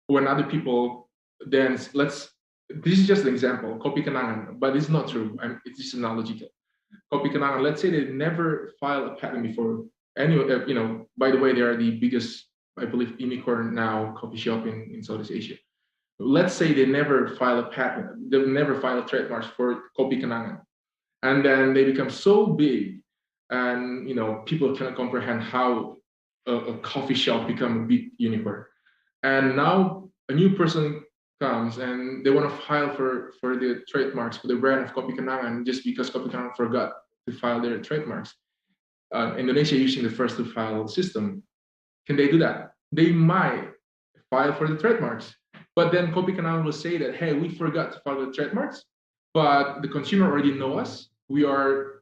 other people, then this is just an example, Kopi Kenangan, but it's not true. It's just analogical. Kopi Kenangan, let's say they never filed a patent before. Anyway, by the way, they are the biggest, I believe, unicorn now coffee shop in Southeast Asia. Let's say they never file a patent, they never file trademarks for Kopi Kenangan, and then they become so big, and people cannot comprehend how a coffee shop become a big unicorn. And now a new person comes and they want to file for the trademarks for the brand of Kopi Kenangan, just because Kopi Kenangan forgot to file their trademarks. Indonesia using the first to file system. Can they do that? They might file for the trademarks, but then Kopi Kenangan will say that, hey, we forgot to file the trademarks, but the consumer already know us. We are,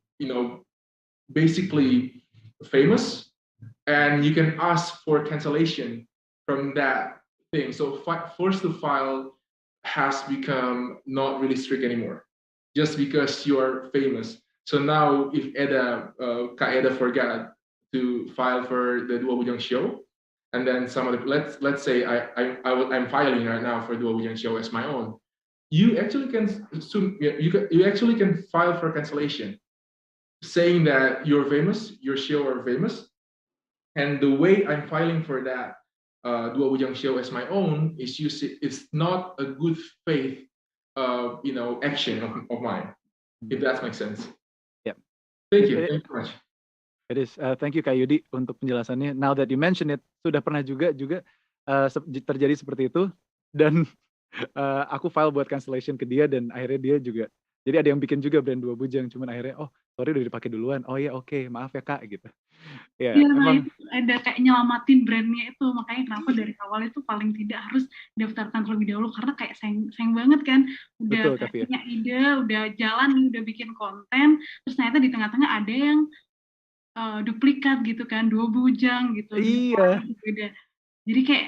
basically famous, and you can ask for cancellation from that thing. So force to file has become not really strict anymore, just because you are famous. So now, if Kak Eda forgot to file for the Dua Bujang show, and then let's say I'm filing right now for Dua Bujang show as my own, you actually can file for cancellation, saying that you're famous, your show are famous, and the way I'm filing for that Dua Bujang show as my own is it's not a good faith, action of mine, if that makes sense. Yeah. Thank you very much. It is. Thank you Kak Yudi untuk penjelasannya. Now that you mention it, sudah pernah juga terjadi seperti itu, dan aku file buat cancellation ke dia, dan akhirnya dia juga. Jadi ada yang bikin juga brand Dua Bujang, cuman akhirnya sorry udah dipakai duluan. Oh ya oke, maaf ya Kak gitu. Iya, emang ada kayak nyelamatin brandnya itu, makanya kenapa dari awal itu paling tidak harus daftarkan terlebih dahulu, karena kayak sayang banget kan, udah punya ide, udah jalan nih, udah bikin konten, terus ternyata di tengah-tengah ada yang duplikat gitu kan, Dua Bujang gitu. Iya. Jadi kayak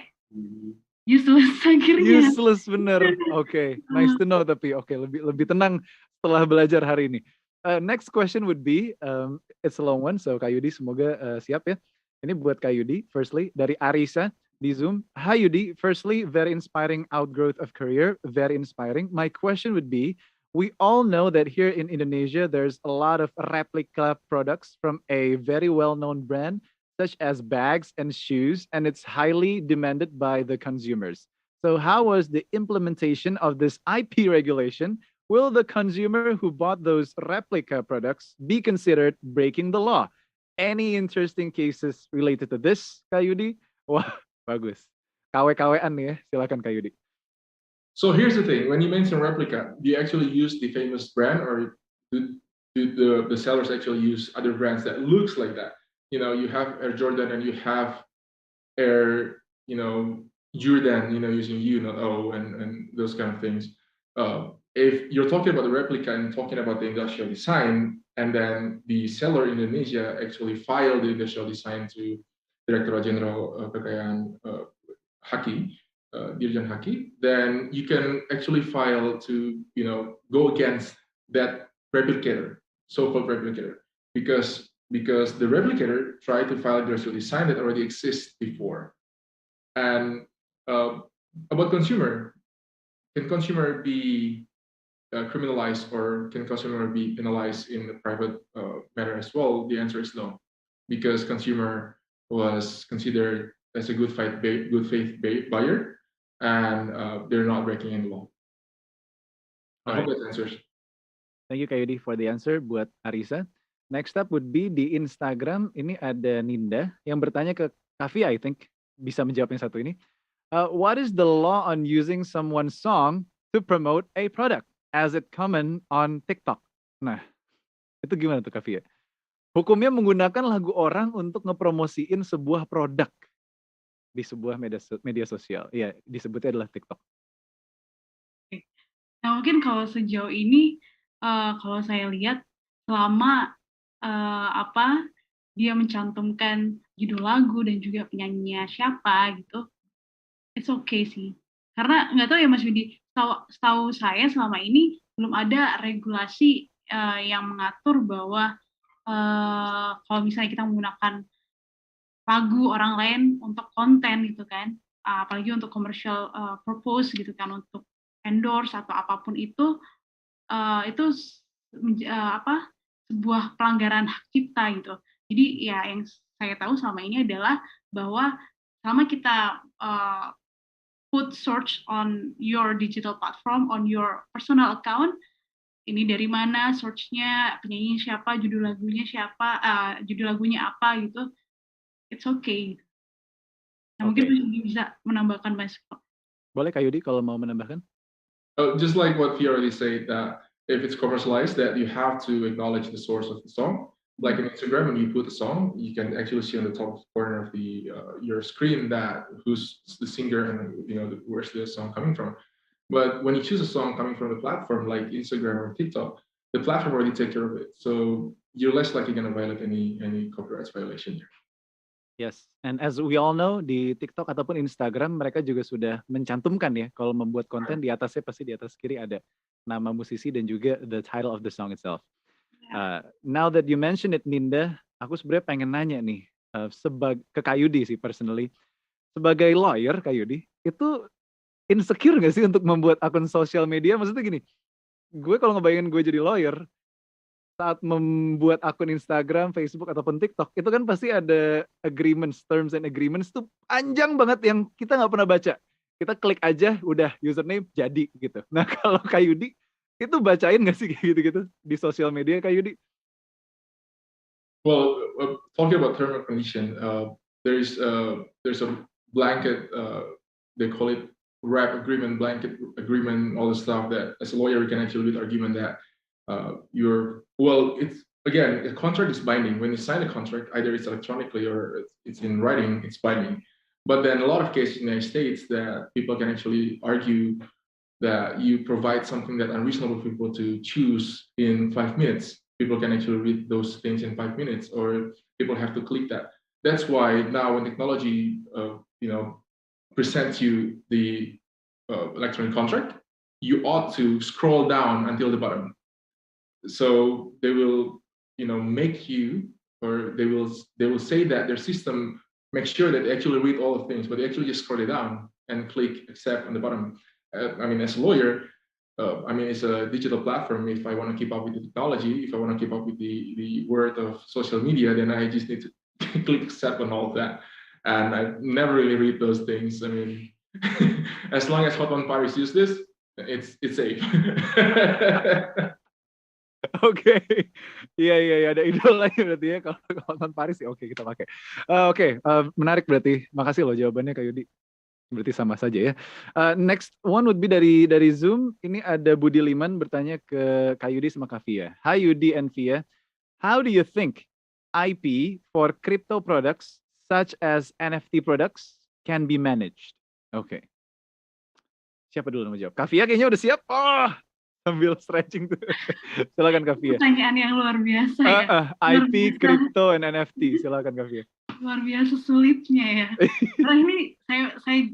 useless akhirnya. Useless bener. Oke, nice to know tapi lebih tenang setelah belajar hari ini. Next question would be, it's a long one, so Kak Yudi semoga siap ya. Ini buat Kak Yudi, firstly, dari Arisa di Zoom. Hi Yudi, firstly, very inspiring outgrowth of career, very inspiring. My question would be, we all know that here in Indonesia, there's a lot of replica products from a very well-known brand, such as bags and shoes, and it's highly demanded by the consumers. So how was the implementation of this IP regulation? Will the consumer who bought those replica products be considered breaking the law? Any interesting cases related to this, Kak Yudi? Wah, bagus. KW-KWan nih ya, silakan Kak Yudi. So here's the thing, when you mention replica, do you actually use the famous brand, or do the sellers actually use other brands that looks like that? You have Air Jordan and you have Jordan, using U, not O, and those kind of things. If you're talking about the replica and talking about the industrial design, and then the seller in Indonesia actually filed the industrial design to Directorate General Kekayaan Haki, Dirjen Haki, then you can actually file to go against that replicator, so-called replicator, because the replicator tried to file industrial design that already exists before. And about consumer, can consumer be criminalized, or can consumer be penalized in the private matter as well? The answer is no, because consumer was considered as a good faith buyer, and they're not breaking any law. I hope that answers. Thank you Kak Yudi for the answer buat Arisa. Next up would be di Instagram. Ini ada Ninda yang bertanya ke Kavi, I think bisa menjawab yang satu ini. What is the law on using someone's song to promote a product as it common on TikTok? Nah, itu gimana tuh Kavi ya? Hukumnya menggunakan lagu orang untuk ngepromosiin sebuah produk di sebuah media sosial. Iya, disebutnya adalah TikTok. Nah, mungkin kalau sejauh ini, kalau saya lihat, selama dia mencantumkan judul lagu dan juga penyanyinya siapa gitu, it's okay sih. Karena nggak tahu ya Mas Widi, setahu saya selama ini belum ada regulasi yang mengatur bahwa kalau misalnya kita menggunakan lagu orang lain untuk konten gitu kan, apalagi untuk commercial purpose gitu kan, untuk endorse atau apapun itu sebuah pelanggaran hak cipta gitu. Jadi ya yang saya tahu selama ini adalah bahwa selama kita put search on your digital platform, on your personal account, ini dari mana search-nya, penyanyi siapa, judul lagunya siapa, judul lagunya apa gitu, it's okay. Nah, mungkin bisa menambahkan Mas. Boleh Kak Yudi kalau mau menambahkan? Just like what Fia already said, that if it's commercialized, that you have to acknowledge the source of the song. Like in Instagram, when you put a song, you can actually see on the top corner of your screen that who's the singer and where's the song coming from. But when you choose a song coming from the platform like Instagram or TikTok, the platform already take care of it. So you're less likely going to violate any copyright violation here. Yes, and as we all know, di TikTok ataupun Instagram mereka juga sudah mencantumkan ya, kalau membuat konten di atasnya pasti di atas kiri ada nama musisi dan juga the title of the song itself. Now that you mention it, Ninda, aku sebenarnya pengen nanya nih, ke Kak Yudi sih personally, sebagai lawyer Kak Yudi, itu insecure nggak sih untuk membuat akun sosial media? Maksudnya gini, gue kalau ngebayangin gue jadi lawyer, saat membuat akun Instagram, Facebook, ataupun TikTok, itu kan pasti ada agreements, terms and agreements tuh panjang banget yang kita nggak pernah baca. Kita klik aja, udah username jadi gitu. Nah kalau Kak Yudi, itu bacain nggak sih gitu-gitu di sosial media Kak Yudi? Well, talking about term and condition, there's a blanket, they call it wrap agreement, blanket agreement, all the stuff that as a lawyer we can actually read argument that it's again, a contract is binding. When you sign a contract, either it's electronically or it's in writing, it's binding. But then a lot of cases in the United States that people can actually argue that you provide something that unreasonable for people to choose in 5 minutes. People can actually read those things in 5 minutes, or people have to click that. That's why now when technology, presents you the electronic contract, you ought to scroll down until the bottom. So they will, make you, or they will say that their system makes sure that they actually read all the things, but they actually just scroll it down and click accept on the bottom. As a lawyer, it's a digital platform. If I want to keep up with the technology, if I want to keep up with the word of social media, then I just need to click accept on all of that. And I never really read those things. As long as Hotman Paris use this, it's safe. Oke, iya ada idolanya berarti ya kalau nonton Paris ya. Oke, kita pakai. Oke, menarik berarti. Makasih loh jawabannya Kak Yudi. Berarti sama saja ya. Next one would be dari Zoom. Ini ada Budi Liman bertanya ke Kak Yudi sama Kak Via. Hi Yudi and Via. How do you think IP for crypto products such as NFT products can be managed? Oke. Siapa dulu mau jawab? Kavia kayaknya udah siap. Oh, sambil stretching tuh. Silakan Kavia. Pertanyaan yang luar biasa ya. Luar IP, biasa. crypto, and NFT. Silakan Kavia. Luar biasa sulitnya ya. Karena ini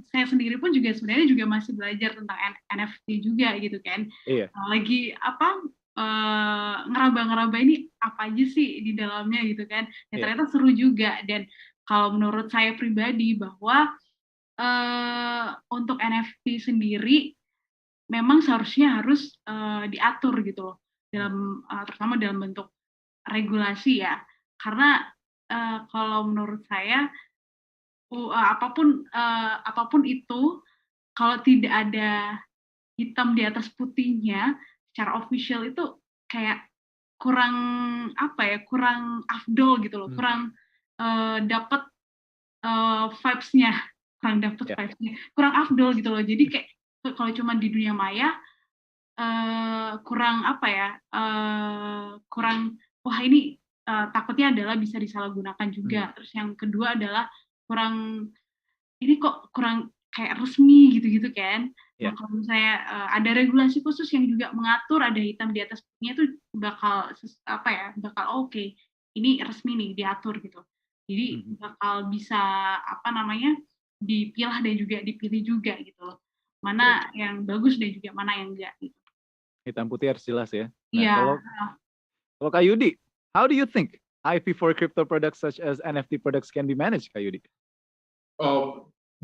saya sendiri pun juga sebenarnya juga masih belajar tentang NFT juga gitu kan. Iya. Lagi ngeraba-ngeraba ini apa aja sih di dalamnya gitu kan. Ya ternyata seru juga, dan kalau menurut saya pribadi bahwa untuk NFT sendiri memang seharusnya harus diatur gitu loh, terutama dalam bentuk regulasi ya. Karena kalau menurut saya apapun itu, kalau tidak ada hitam di atas putihnya secara official itu kayak kurang kurang afdol gitu loh, kurang dapat vibes-nya, kurang afdol gitu loh. Jadi kayak kalau cuma di dunia maya kurang kurang, wah ini takutnya adalah bisa disalahgunakan juga. Terus yang kedua adalah kurang, ini kok kurang kayak resmi gitu-gitu kan. Nah kalau misalnya ada regulasi khusus yang juga mengatur, ada hitam di atas putihnya tuh bakal oke, ini resmi nih diatur gitu. Jadi bakal bisa dipilah dan juga dipilih juga gitu loh. Mana yang bagus dan juga mana yang enggak gitu. Hitam putih harus jelas ya. Iya. Kalau Kak Yudi, how do you think IP for crypto products such as NFT products can be managed, Kak Yudi?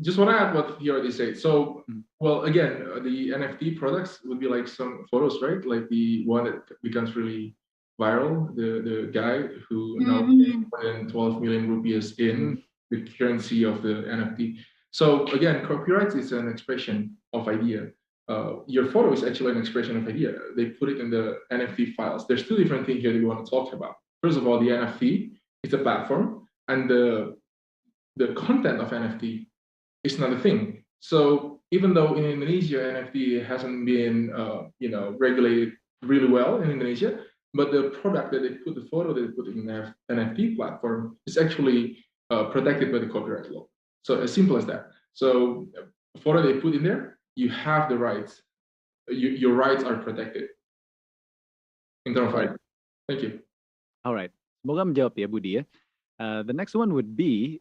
Just want to add what he already said. So, well, again, the NFT products would be like some photos, right? Like the one that becomes really viral, the guy who now has more than 12 million rupees in the currency of the NFT. So again, copyright is an expression of idea. Your photo is actually an expression of idea. They put it in the NFT files. There's two different things here that we want to talk about. First of all, the NFT is a platform, and the content of NFT is not a thing. So even though in Indonesia NFT hasn't been regulated really well in Indonesia, but the product that they put, the photo that they put in the NFT platform is actually protected by the copyright law. So as simple as that. So the photo they put in there, you have the rights. Your rights are protected in terms of right. Thank you. All right. Semoga menjawab ya Budi ya. The next one would be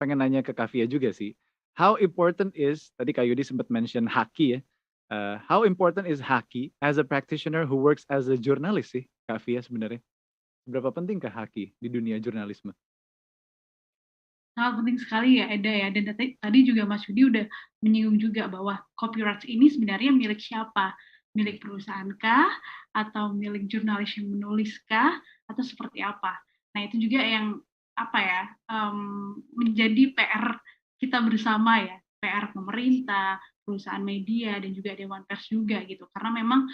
pengen nanya ke Kavia juga sih. How important is, tadi Kak Yudi sempat mention haki ya. How important is haki as a practitioner who works as a journalist sih, Kavia sebenarnya? Berapa penting kah haki di dunia jurnalisme? Sangat penting sekali ya Eda ya. Dan tadi juga Mas Yudi udah menyinggung juga bahwa copyright ini sebenarnya milik siapa? Milik perusahaan-kah? Atau milik jurnalis yang menulis-kah? Atau seperti apa? Nah itu juga yang menjadi PR kita bersama ya. PR pemerintah, perusahaan media, dan juga Dewan Pers juga gitu. Karena memang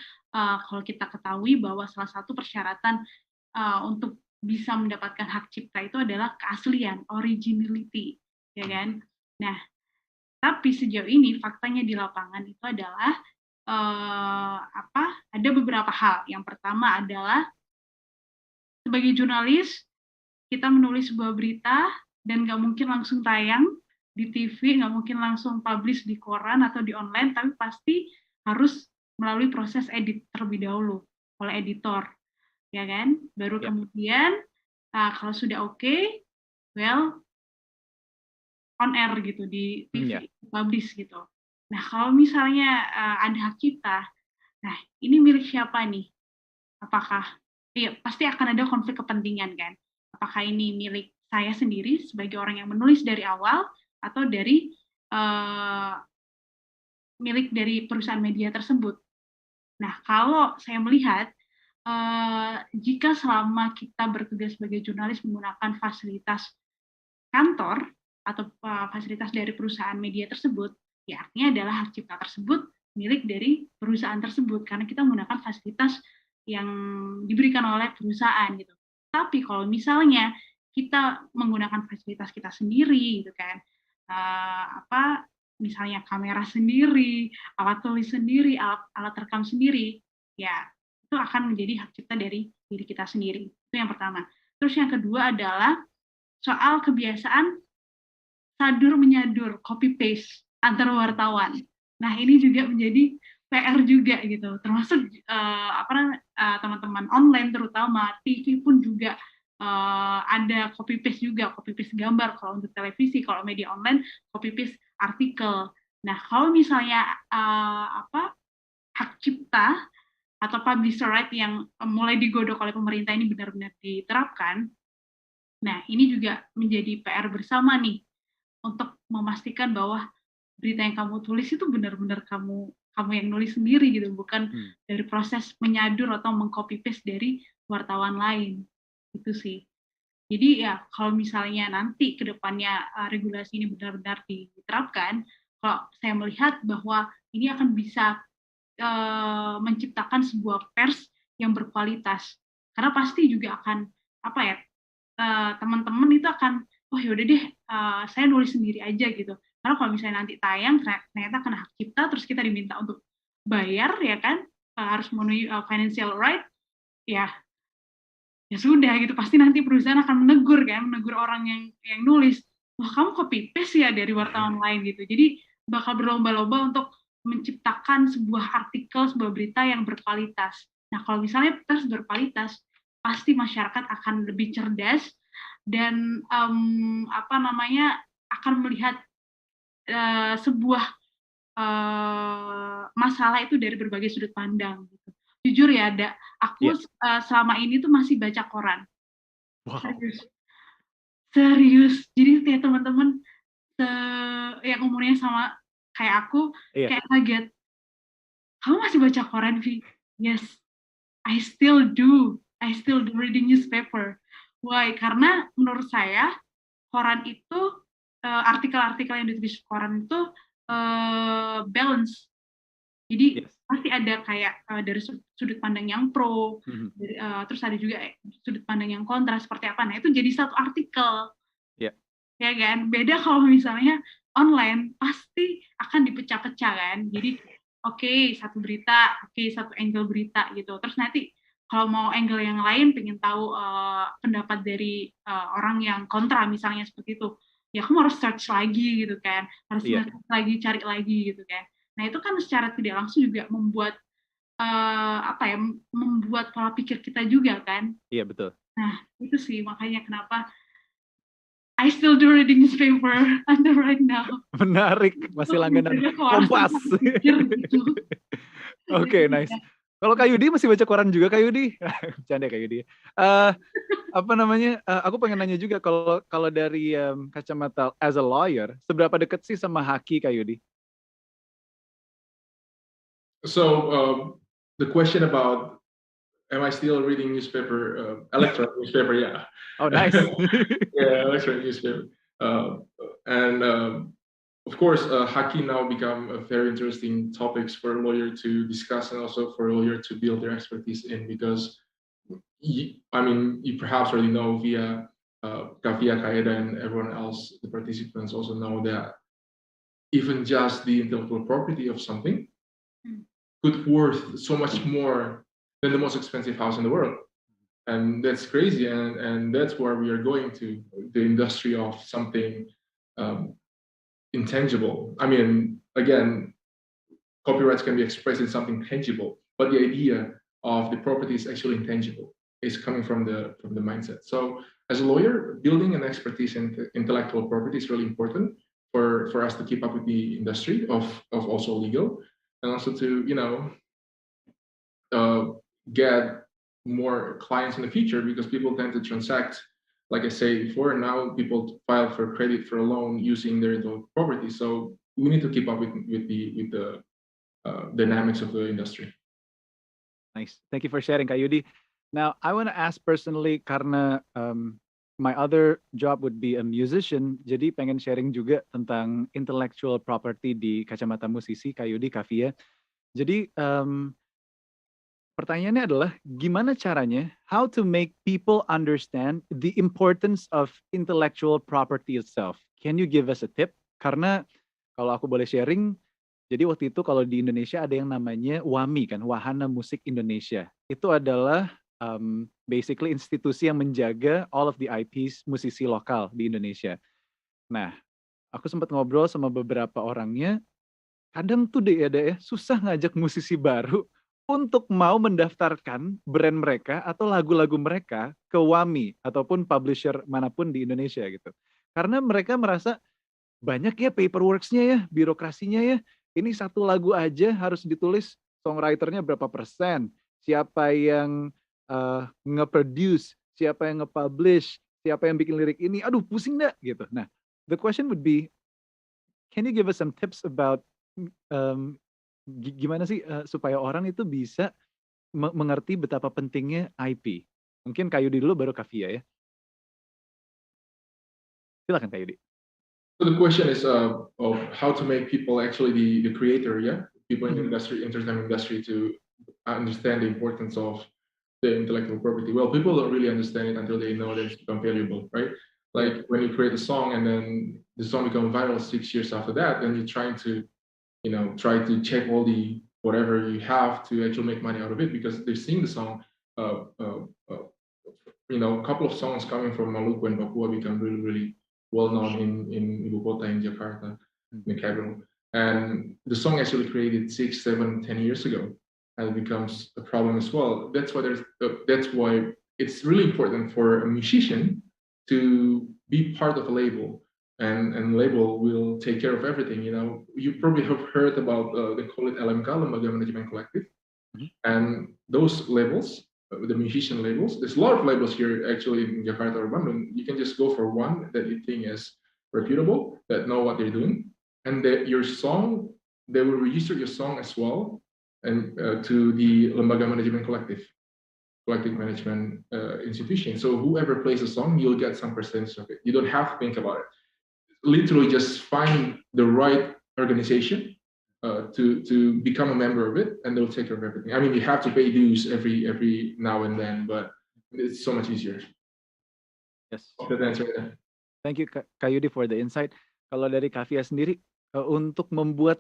kalau kita ketahui bahwa salah satu persyaratan untuk bisa mendapatkan hak cipta itu adalah keaslian, originality, ya kan? Nah, tapi sejauh ini faktanya di lapangan itu adalah ada beberapa hal. Yang pertama adalah sebagai jurnalis kita menulis sebuah berita dan nggak mungkin langsung tayang di TV, nggak mungkin langsung publish di koran atau di online, tapi pasti harus melalui proses edit terlebih dahulu oleh editor. Ya kan, baru kemudian kalau sudah oke, on air gitu di TV, publish gitu. Nah kalau misalnya ada hak cipta, nah ini milik siapa nih? Apakah pasti akan ada konflik kepentingan kan? Apakah ini milik saya sendiri sebagai orang yang menulis dari awal, atau dari milik dari perusahaan media tersebut? Nah kalau saya melihat jika selama kita bertugas sebagai jurnalis menggunakan fasilitas kantor atau fasilitas dari perusahaan media tersebut, ya artinya adalah hak cipta tersebut milik dari perusahaan tersebut karena kita menggunakan fasilitas yang diberikan oleh perusahaan gitu. Tapi kalau misalnya kita menggunakan fasilitas kita sendiri gitu kan, misalnya kamera sendiri, alat tulis sendiri, alat rekam sendiri, ya itu akan menjadi hak cipta dari diri kita sendiri. Itu yang pertama. Terus yang kedua adalah soal kebiasaan sadur menyadur, copy paste antar wartawan. Nah, ini juga menjadi PR juga gitu. Termasuk teman-teman online terutama TV pun juga ada copy paste juga, copy paste gambar kalau untuk televisi, kalau media online copy paste artikel. Nah, kalau misalnya hak cipta atau publisher right yang mulai digodok oleh pemerintah ini benar-benar diterapkan, nah ini juga menjadi PR bersama nih untuk memastikan bahwa berita yang kamu tulis itu benar-benar kamu yang nulis sendiri gitu, bukan dari proses menyadur atau mengcopy paste dari wartawan lain. Itu sih. Jadi ya kalau misalnya nanti ke depannya regulasi ini benar-benar diterapkan, kalau saya melihat bahwa ini akan bisa menciptakan sebuah pers yang berkualitas. Karena pasti juga akan teman-teman itu akan yaudah deh saya nulis sendiri aja gitu. Karena kalau misalnya nanti tayang ternyata kena hak cipta terus kita diminta untuk bayar ya kan, harus memenuhi financial right, ya sudah gitu, pasti nanti perusahaan akan menegur orang yang nulis, wah kamu copy paste ya dari wartawan lain gitu. Jadi bakal berlomba-lomba untuk menciptakan sebuah artikel, sebuah berita yang berkualitas. Nah kalau misalnya pers berkualitas, pasti masyarakat akan lebih cerdas dan akan melihat sebuah masalah itu dari berbagai sudut pandang gitu. Jujur ya, aku selama ini tuh masih baca koran. Wow. Serius. Jadi kayak teman-teman yang umurnya sama kayak aku, kayak kaget. Kamu masih baca koran, Vi? Yes, I still do. I still do reading newspaper. Why? Karena menurut saya koran itu artikel-artikel yang ditulis koran itu balance. Jadi pasti ada kayak dari sudut pandang yang pro, terus ada juga sudut pandang yang kontra seperti apa. Nah itu jadi satu artikel, ya kan. Beda kalau misalnya online pasti akan dipecah-pecah kan. Jadi satu berita, satu angle berita gitu. Terus nanti kalau mau angle yang lain, pengen tahu pendapat dari orang yang kontra misalnya seperti itu, ya kamu harus search lagi gitu kan, harus lagi cari lagi gitu kan. Nah itu kan secara tidak langsung juga membuat membuat pola pikir kita juga kan. Iya betul. Nah itu sih makanya kenapa I still do reading newspaper until right now. Menarik, masih langganan Kompas. Oke, nice. Kalau Kak Yudi masih baca koran juga, Kak Yudi? Bercanda Kak Yudi. Aku pengen nanya juga kalau dari kacamata as a lawyer, seberapa dekat sih sama Haki, Kak Yudi? So the question about am I still reading newspaper, electronic newspaper? Yeah. Oh, nice. Yeah, electronic newspaper. Of course, Haki now become a very interesting topics for a lawyer to discuss and also for a lawyer to build their expertise in, because you perhaps already know via Kavia, Kaeda, and everyone else, the participants also know that even just the intellectual property of something could worth so much more than the most expensive house in the world. And that's crazy, and that's where we are going to, the industry of something intangible. I mean, again, copyrights can be expressed in something tangible, but the idea of the property is actually intangible. It's coming from the mindset. So as a lawyer, building an expertise in intellectual property is really important for us to keep up with the industry of also legal, and also to get more clients in the future, because people tend to transact, like I say before, now people file for credit for a loan using their intellectual property. So we need to keep up with the dynamics of the industry. Nice. Thank you for sharing, Kak Yudi. Now, I want to ask personally, karena my other job would be a musician, jadi pengen sharing juga tentang intellectual property di kacamata musisi, Kak Yudi, Kak Via. Jadi pertanyaannya adalah gimana caranya how to make people understand the importance of intellectual property itself. Can you give us a tip? Karena kalau aku boleh sharing, jadi waktu itu kalau di Indonesia ada yang namanya WAMI kan, Wahana Musik Indonesia. Itu adalah basically institusi yang menjaga all of the IPs musisi lokal di Indonesia. Nah, aku sempat ngobrol sama beberapa orangnya, kadang tuh deh ya susah ngajak musisi baru untuk mau mendaftarkan brand mereka atau lagu-lagu mereka ke WAMI ataupun publisher manapun di Indonesia gitu. Karena mereka merasa banyak ya paperworks-nya ya, birokrasinya ya. Ini satu lagu aja harus ditulis songwriter-nya berapa persen, siapa yang nge-produce, siapa yang nge-publish, siapa yang bikin lirik ini. Aduh, pusing dah gitu. Nah, the question would be, can you give us some tips about um, gimana sih supaya orang itu bisa mengerti betapa pentingnya IP? Mungkin Kak Yudi dulu baru Kavia ya. Silakan Kak Yudi. So the question is of how to make people actually the creator, yeah, people in the Mhm. industry, entertainment industry, to understand the importance of the intellectual property. Well, people don't really understand it until they know that it's become valuable, right? Like when you create a song and then the song becomes viral 6 years after that, then you're trying to, try to check all the whatever you have to actually make money out of it because they've seen the song. Uh, uh, uh, a couple of songs coming from Maluku and Papua become really, really well known in Ibu Kota, in Jakarta, in the capital. And the song actually created 6, 7, 10 years ago, and it becomes a problem as well. That's why it's really important for a musician to be part of a label, and label will take care of everything. You probably have heard about they call it LMK, Lembaga Manajemen Kolektif, and those labels, the musician labels, there's a lot of labels here actually in Jakarta or Bandung. You can just go for one that you think is reputable, that know what they're doing, and that your song, they will register your song as well, and to the Lembaga Manajemen Kolektif, collective management institution. So whoever plays a song, you'll get some percentage of it. You don't have to think about it. Literally, just find the right organization to become a member of it, and they'll take care of everything. I mean, you have to pay dues every now and then, but it's so much easier. Yes. Good answer. Thank you Kak Yudi for the insight. Kalau dari Kavia sendiri, untuk membuat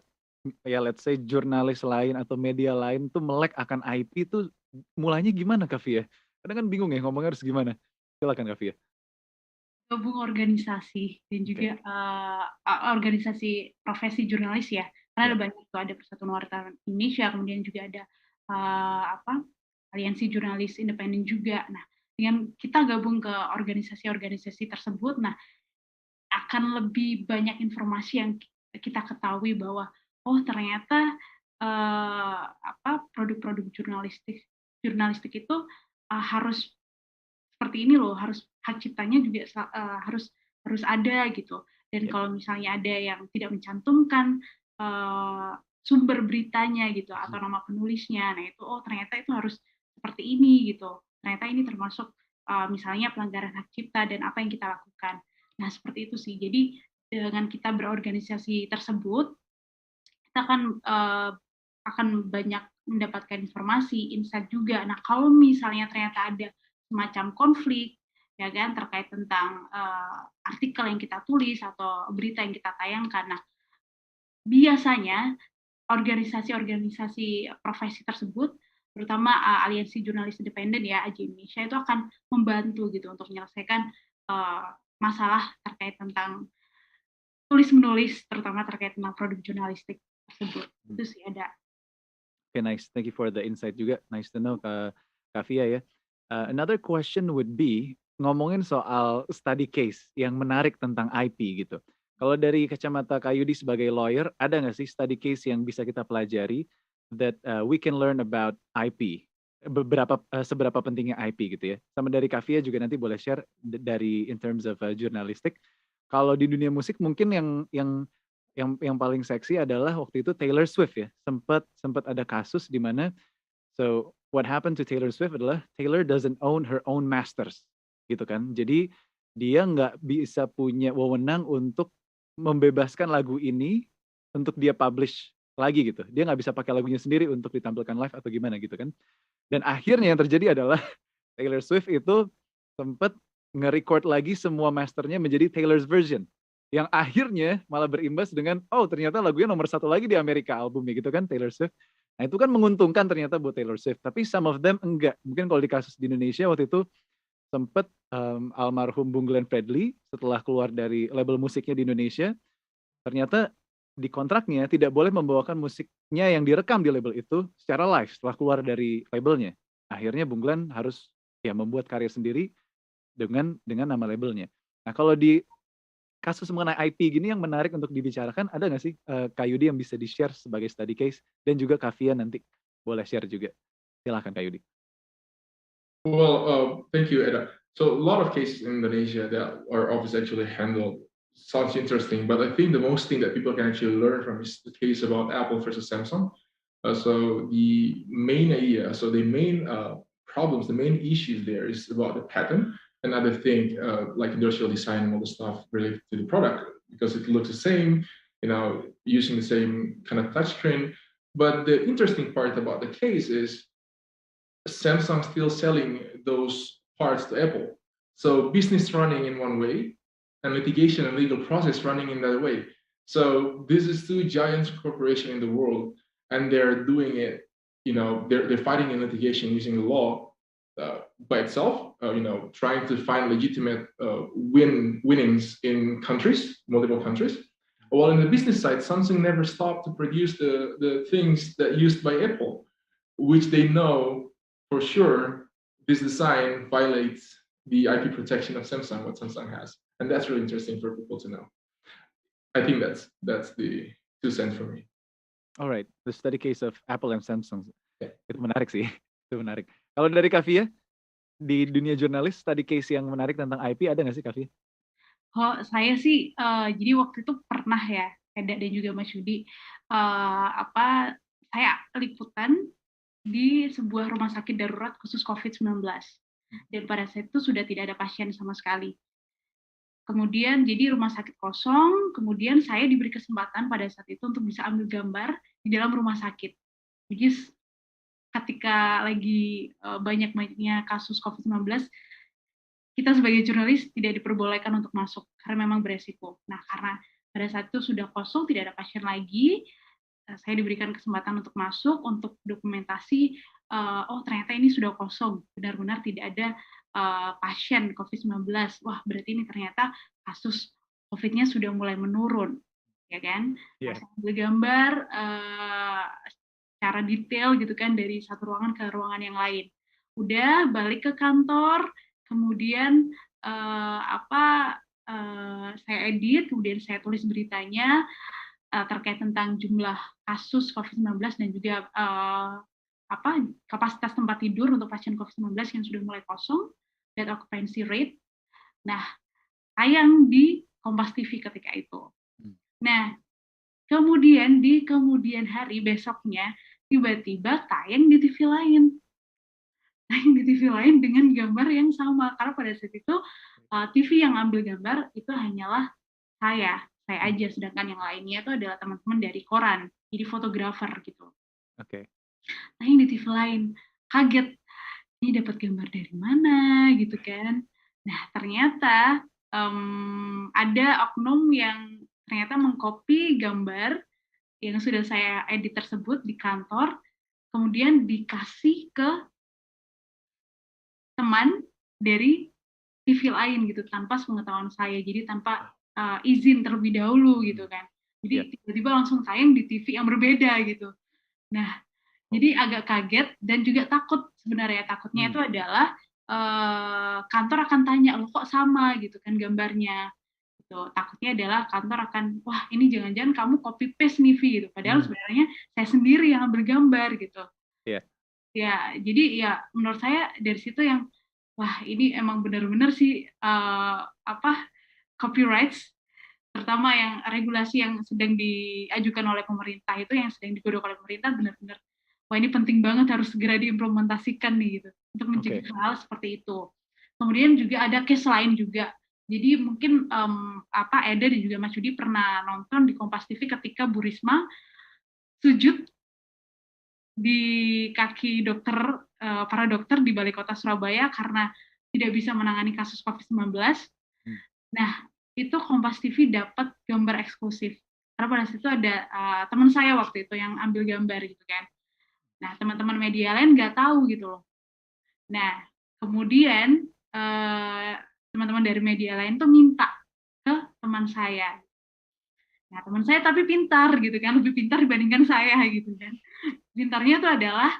ya let's say jurnalis lain atau media lain tuh melek akan IP tuh mulainya gimana Kavia? Kadang kan bingung ya ngomongnya harus gimana. Silakan Kavia. Gabung organisasi dan juga organisasi profesi jurnalis ya. Karena ada banyak tuh, ada Persatuan Wartawan Indonesia, kemudian juga ada aliansi jurnalis independen juga. Nah, dengan kita gabung ke organisasi-organisasi tersebut, nah akan lebih banyak informasi yang kita ketahui bahwa ternyata produk-produk jurnalistik itu harus seperti ini loh, harus hak ciptanya juga harus ada gitu. Dan kalau misalnya ada yang tidak mencantumkan sumber beritanya gitu atau nama penulisnya, nah itu ternyata itu harus seperti ini gitu. Ternyata ini termasuk misalnya pelanggaran hak cipta dan apa yang kita lakukan. Nah seperti itu sih. Jadi dengan kita berorganisasi tersebut, kita akan banyak mendapatkan informasi, insight juga. Nah kalau misalnya ternyata ada semacam konflik, ya kan, terkait tentang artikel yang kita tulis atau berita yang kita tayangkan. Nah, biasanya organisasi-organisasi profesi tersebut, terutama aliansi jurnalis independen ya, AJ Indonesia, itu akan membantu gitu untuk menyelesaikan masalah terkait tentang tulis-menulis, terutama terkait tentang produk jurnalistik tersebut. Itu sih ada. Okay, nice. Thank you for the insight juga. Nice to know Kavia ya. Another question would be, ngomongin soal study case yang menarik tentang IP gitu. Kalau dari kacamata Kak Yudi sebagai lawyer, ada nggak sih study case yang bisa kita pelajari that we can learn about IP? Seberapa pentingnya IP gitu ya. Sama dari Kavia juga nanti boleh share dari in terms of journalistic. Kalau di dunia musik mungkin yang paling seksi adalah waktu itu Taylor Swift ya. Sempat ada kasus di mana what happened to Taylor Swift adalah Taylor doesn't own her own masters, gitu kan. Jadi dia nggak bisa punya wewenang untuk membebaskan lagu ini untuk dia publish lagi gitu. Dia nggak bisa pakai lagunya sendiri untuk ditampilkan live atau gimana gitu kan. Dan akhirnya yang terjadi adalah Taylor Swift itu sempat nge-record lagi semua masternya menjadi Taylor's version. Yang akhirnya malah berimbas dengan, ternyata lagunya nomor 1 lagi di Amerika albumnya gitu kan, Taylor Swift. Nah itu kan menguntungkan ternyata buat Taylor Swift, tapi some of them enggak. Mungkin kalau di kasus di Indonesia waktu itu sempat almarhum Bung Glenn Fredly setelah keluar dari label musiknya di Indonesia, ternyata di kontraknya tidak boleh membawakan musiknya yang direkam di label itu secara live setelah keluar dari labelnya. Akhirnya Bung Glenn harus ya membuat karya sendiri dengan nama labelnya. Nah kalau di kasus mengenai IP gini yang menarik untuk dibicarakan, ada nggak sih Kak Yudi yang bisa di-share sebagai study case, dan juga Kak Fia nanti boleh share juga. Silahkan Kak Yudi. Well, thank you, Eda. So a lot of cases in Indonesia that our office actually handled sounds interesting, but I think the most thing that people can actually learn from is the case about Apple versus Samsung. So the main idea, so the main problems, the main issues there is about the pattern. Another thing, like industrial design and all the stuff related to the product, because it looks the same, using the same kind of touchscreen. But the interesting part about the case is Samsung still selling those parts to Apple. So business running in one way, and litigation and legal process running in that way. So this is two giant corporations in the world, and they're doing it. They're fighting in litigation using the law by itself. Trying to find legitimate winnings in multiple countries. While in the business side, Samsung never stopped to produce the things that used by Apple, which they know for sure this design violates the IP protection of Samsung, what Samsung has. And that's really interesting for people to know. I think that's the 2 cents for me. Alright, the study case of Apple and Samsung. Yeah. Itu menarik sih, itu menarik. Kalau dari Kak Fia, di dunia jurnalis, study case yang menarik tentang IP ada nggak sih Kak Fia? Oh, saya sih, jadi waktu itu pernah ya, Eda dan juga Mas Yudi, saya liputan di sebuah rumah sakit darurat khusus COVID-19. Dan pada saat itu sudah tidak ada pasien sama sekali. Kemudian jadi rumah sakit kosong, kemudian saya diberi kesempatan pada saat itu untuk bisa ambil gambar di dalam rumah sakit. Jadi ketika lagi banyak-banyaknya kasus COVID-19, kita sebagai jurnalis tidak diperbolehkan untuk masuk karena memang beresiko. Nah, karena pada saat itu sudah kosong, tidak ada pasien lagi, saya diberikan kesempatan untuk masuk, untuk dokumentasi, oh ternyata ini sudah kosong, benar-benar tidak ada pasien COVID-19. Wah, berarti ini ternyata kasus COVID-nya sudah mulai menurun, ya kan? Yeah. Saya ambil gambar secara detail gitu kan, dari satu ruangan ke ruangan yang lain. Udah balik ke kantor, kemudian saya edit, kemudian saya tulis beritanya terkait tentang jumlah kasus COVID-19 dan juga kapasitas tempat tidur untuk pasien COVID-19 yang sudah mulai kosong, bed occupancy rate. Nah, tayang di Kompas TV ketika itu. Nah, kemudian di kemudian hari besoknya tiba-tiba tayang di TV lain. Tayang di TV lain dengan gambar yang sama, karena pada saat itu TV yang ambil gambar itu hanyalah saya aja, sedangkan yang lainnya itu adalah teman-teman dari koran, jadi fotografer gitu. Oke. Tayang di TV lain, kaget, ini dapat gambar dari mana gitu kan. Nah ternyata ada oknum yang ternyata mengcopy gambar yang sudah saya edit tersebut di kantor, kemudian dikasih ke teman dari TV lain gitu tanpa sepengetahuan saya, jadi tanpa izin terlebih dahulu gitu kan. Jadi tiba-tiba langsung tayang di TV yang berbeda gitu. Nah, jadi agak kaget dan juga takut sebenarnya. Takutnya itu adalah kantor akan tanya, loh kok sama gitu kan gambarnya. Gitu. Takutnya adalah kantor akan, wah ini jangan-jangan kamu copy paste nih Vi gitu. Padahal sebenarnya saya sendiri yang ambil gambar gitu. Iya. Ya, jadi ya menurut saya dari situ yang wah ini emang benar-benar sih copyrights, terutama yang regulasi yang sedang diajukan oleh pemerintah itu, yang sedang digodok oleh pemerintah, benar-benar wah ini penting banget, harus segera diimplementasikan nih gitu untuk mencegah hal seperti itu. Kemudian juga ada case lain juga. Jadi mungkin Eda dan juga Mas Yudi pernah nonton di Kompas TV ketika Bu Risma sujud di kaki para dokter di Balai Kota Surabaya karena tidak bisa menangani kasus COVID-19. Nah, itu Kompas TV dapat gambar eksklusif. Karena pada situ ada teman saya waktu itu yang ambil gambar gitu kan. Nah, teman-teman media lain nggak tahu gitu loh. Nah, kemudian teman-teman dari media lain tuh minta ke teman saya. Nah, teman saya tapi pintar gitu kan, lebih pintar dibandingkan saya gitu kan. Pintarnya tuh adalah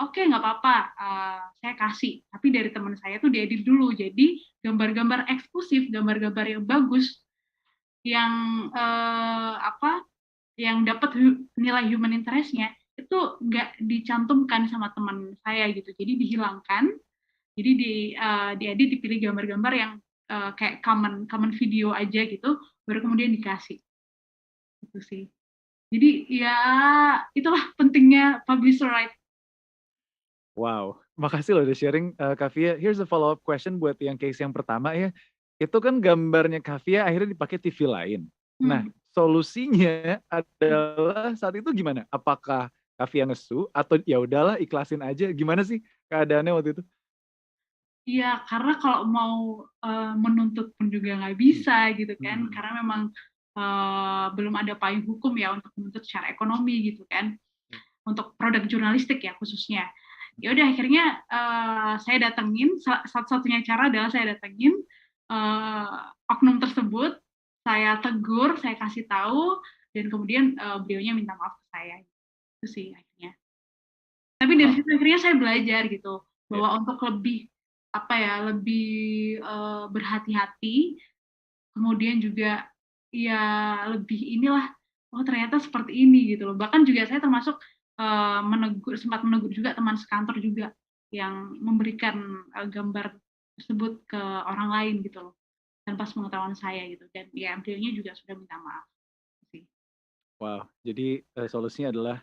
oke, nggak apa-apa, saya kasih. Tapi dari teman saya tuh diedit dulu, jadi gambar-gambar eksklusif, gambar-gambar yang bagus, yang yang dapat nilai human interest-nya itu nggak dicantumkan sama teman saya gitu. Jadi dihilangkan, jadi diedit, dipilih gambar-gambar yang kayak common video aja gitu, baru kemudian dikasih. Itu sih. Jadi ya itulah pentingnya publisher right. Wow, makasih loh udah sharing Kavia. Here's a follow up question buat yang case yang pertama ya. Itu kan gambarnya Kavia akhirnya dipakai TV lain. Nah, solusinya adalah saat itu gimana? Apakah Kavia ngesu atau ya udahlah ikhlasin aja? Gimana sih keadaannya waktu itu? Iya, karena kalau mau menuntut pun juga nggak bisa gitu kan, karena memang belum ada payung hukum ya untuk menuntut secara ekonomi gitu kan, untuk produk jurnalistik ya khususnya. Ya udah akhirnya saya datengin, satu-satunya cara adalah saya datengin oknum tersebut, saya tegur, saya kasih tahu, dan kemudian beliaunya minta maaf ke saya. Itu sih akhirnya. Tapi dari situ akhirnya saya belajar gitu bahwa untuk lebih lebih berhati-hati, kemudian juga ya lebih inilah, oh ternyata seperti ini gitu loh. Bahkan juga saya termasuk sempat menegur juga teman sekantor juga yang memberikan gambar tersebut ke orang lain gitu loh, tanpa sepengetahuan saya gitu, dan ya beliaunya juga sudah minta maaf sih. Wow, jadi solusinya adalah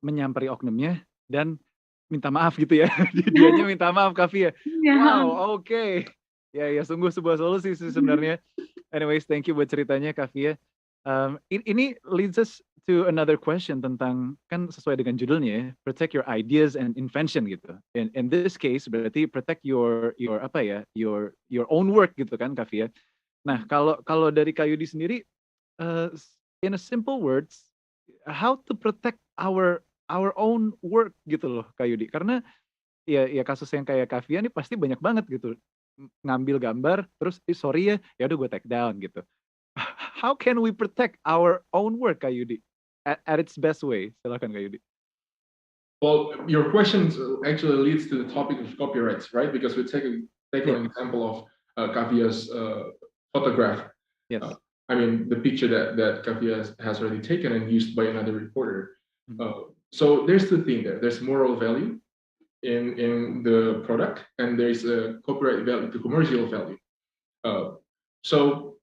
menyamperi oknumnya dan minta maaf gitu ya. Dianya minta maaf Kavia. Wow, oke. Ya, sungguh sebuah solusi sih sebenarnya. Anyways, thank you buat ceritanya Kavia. Ini leads us to another question tentang, kan sesuai dengan judulnya ya, protect your ideas and invention gitu. In this case berarti protect your your own work gitu kan Kavia. Nah, kalau dari Kayudi sendiri, in a simple words, how to protect our own work gitu loh Kayudi. Karena ya kasus yang kayak Kavia nih pasti banyak banget gitu. Ngambil gambar terus sorry ya udah gue take down gitu. How can we protect our own work Kayudi at its best way? Silakan Kayudi. Well, your question actually leads to the topic of copyrights, right? Because we take an example of Kavia's photograph. Yes. I mean, the picture that Kavia has already taken and used by another reporter. So there's the thing there. There's moral value in the product, and there's a copyright value, the commercial value. So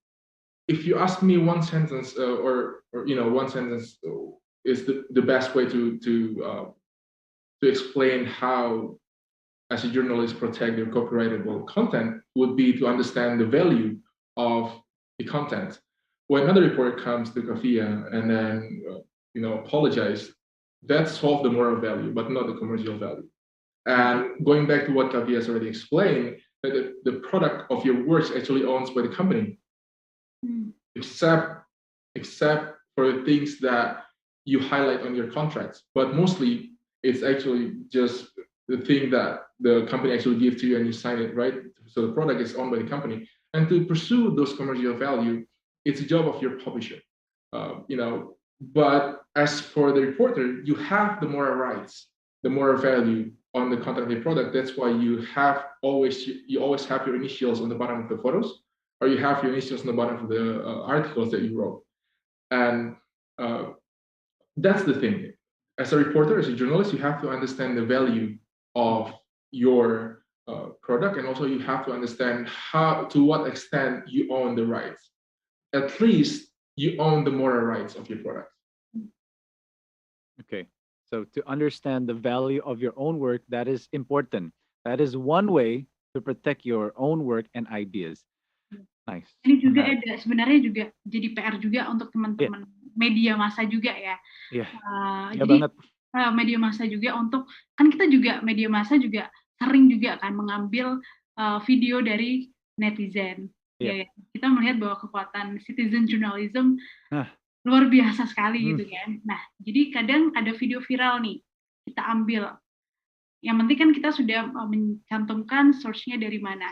if you ask me one sentence, or one sentence is the best way to explain how, as a journalist, protect your copyrightable content would be to understand the value of the content. When another reporter comes to Kavia and then apologize, that solves the moral value, but not the commercial value. And going back to what Kavia has already explained, that the product of your work is actually owned by the company, except for the things that you highlight on your contracts. But mostly, it's actually just the thing that the company actually gives to you and you sign it, right? So the product is owned by the company. And to pursue those commercial value, it's a job of your publisher. But as for the reporter, you have the moral rights, the moral value on the content of the product. That's why you always have your initials on the bottom of the photos, or you have your initials on the bottom of the articles that you wrote. And that's the thing. As a reporter, as a journalist, you have to understand the value of your product, and also you have to understand to what extent you own the rights. At least you own the moral rights of your product. Okay, so to understand the value of your own work, that is important. That is one way to protect your own work and ideas. Nice. Ini juga sebenarnya juga jadi PR juga untuk teman-teman media massa juga ya. Iya. Jadi banget. Media massa juga untuk, kan kita juga media massa juga sering juga kan mengambil video dari netizen. Ya, kita melihat bahwa kekuatan citizen journalism luar biasa sekali gitu kan. Nah, jadi kadang ada video viral nih. kita ambil. Yang penting kan kita sudah mencantumkan source-nya dari mana.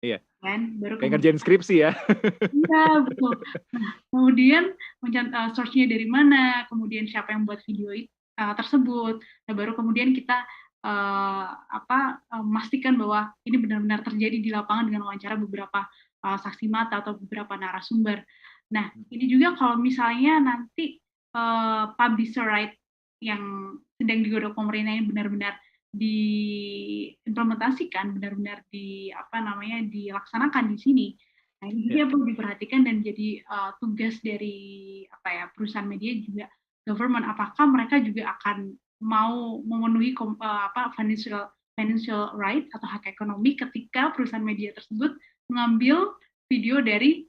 Iya. Kan? Baru Kayak ngerjain skripsi ya. Iya, betul. Nah, kemudian source-nya dari mana, kemudian siapa yang buat video tersebut. Nah, baru kemudian kita memastikan bahwa ini benar-benar terjadi di lapangan dengan wawancara beberapa saksi mata atau beberapa narasumber. Nah, ini juga kalau misalnya nanti publisher right yang sedang digodok pemerintah ini benar-benar diimplementasikan, benar-benar dilaksanakan di sini. Nah, ini juga perlu diperhatikan dan jadi tugas dari perusahaan media juga government, apakah mereka juga akan mau memenuhi financial right atau hak ekonomi ketika perusahaan media tersebut mengambil video dari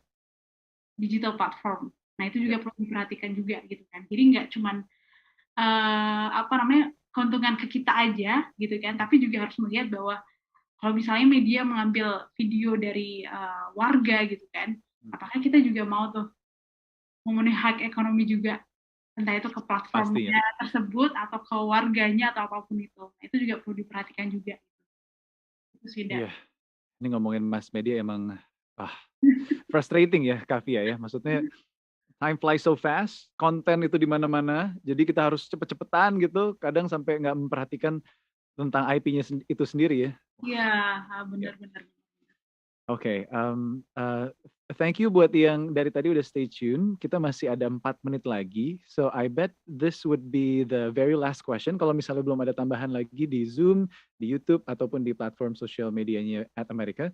digital platform. Nah, itu juga perlu diperhatikan juga gitu kan. Jadi nggak cuman keuntungan ke kita aja gitu kan, tapi juga harus melihat bahwa kalau misalnya media mengambil video dari warga gitu kan, apakah kita juga mau tuh memenuhi hak ekonomi juga, entah itu ke platformnya tersebut atau ke warganya atau apapun itu. Nah, itu juga perlu diperhatikan juga. Itu sih, Iya. Ini ngomongin mass media emang frustrating ya, Kavia ya. Maksudnya time flies so fast, konten itu di mana-mana, jadi kita harus cepet-cepetan gitu, kadang sampai nggak memperhatikan tentang IP-nya itu sendiri ya. Iya, benar-benar. Oke, thank you buat yang dari tadi udah stay tune. Kita masih ada 4 menit lagi. So I bet this would be the very last question. Kalau misalnya belum ada tambahan lagi di Zoom, di YouTube, ataupun di platform sosial medianya at America.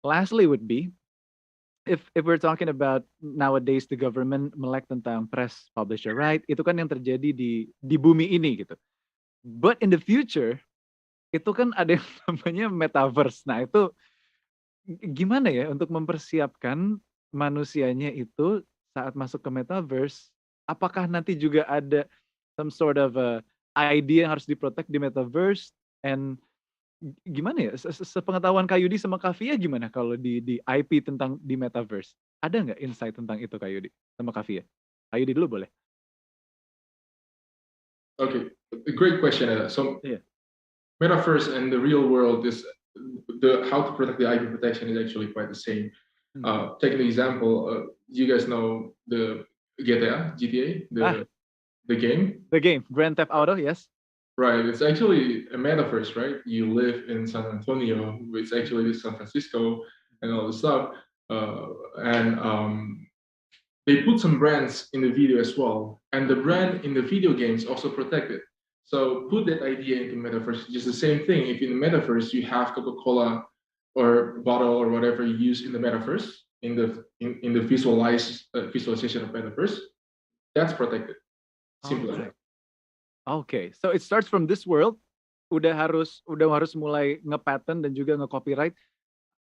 Lastly would be, if we're talking about nowadays the government melek tentang press publisher right, itu kan yang terjadi di bumi ini gitu. But in the future, itu kan ada yang namanya metaverse. Nah itu gimana ya untuk mempersiapkan manusianya itu saat masuk ke metaverse? Apakah nanti juga ada some sort of idea yang harus diprotect di metaverse? And gimana ya? Sepengetahuan Kak Yudi sama Kak Fia gimana kalau di IP tentang di metaverse? Ada nggak insight tentang itu Kak Yudi sama Kak Fia? Kak Yudi dulu boleh. Okay, a great question. So, metaverse and the real world is how to protect the IP protection is actually quite the same. Take an example. You guys know the GTA, the game. The game, Grand Theft Auto, yes. Right, it's actually a metaverse, right? You live in San Antonio, it's actually San Francisco, and all this stuff. They put some brands in the video as well, and the brand in the video games also protected. So put that idea into metaverse. Just the same thing. If in the metaverse you have Coca-Cola or bottle or whatever you use in the metaverse, in the visualization of metaverse, that's protected. Simple. Okay, so it starts from this world. Udah harus mulai nge-patent dan juga nge-copyright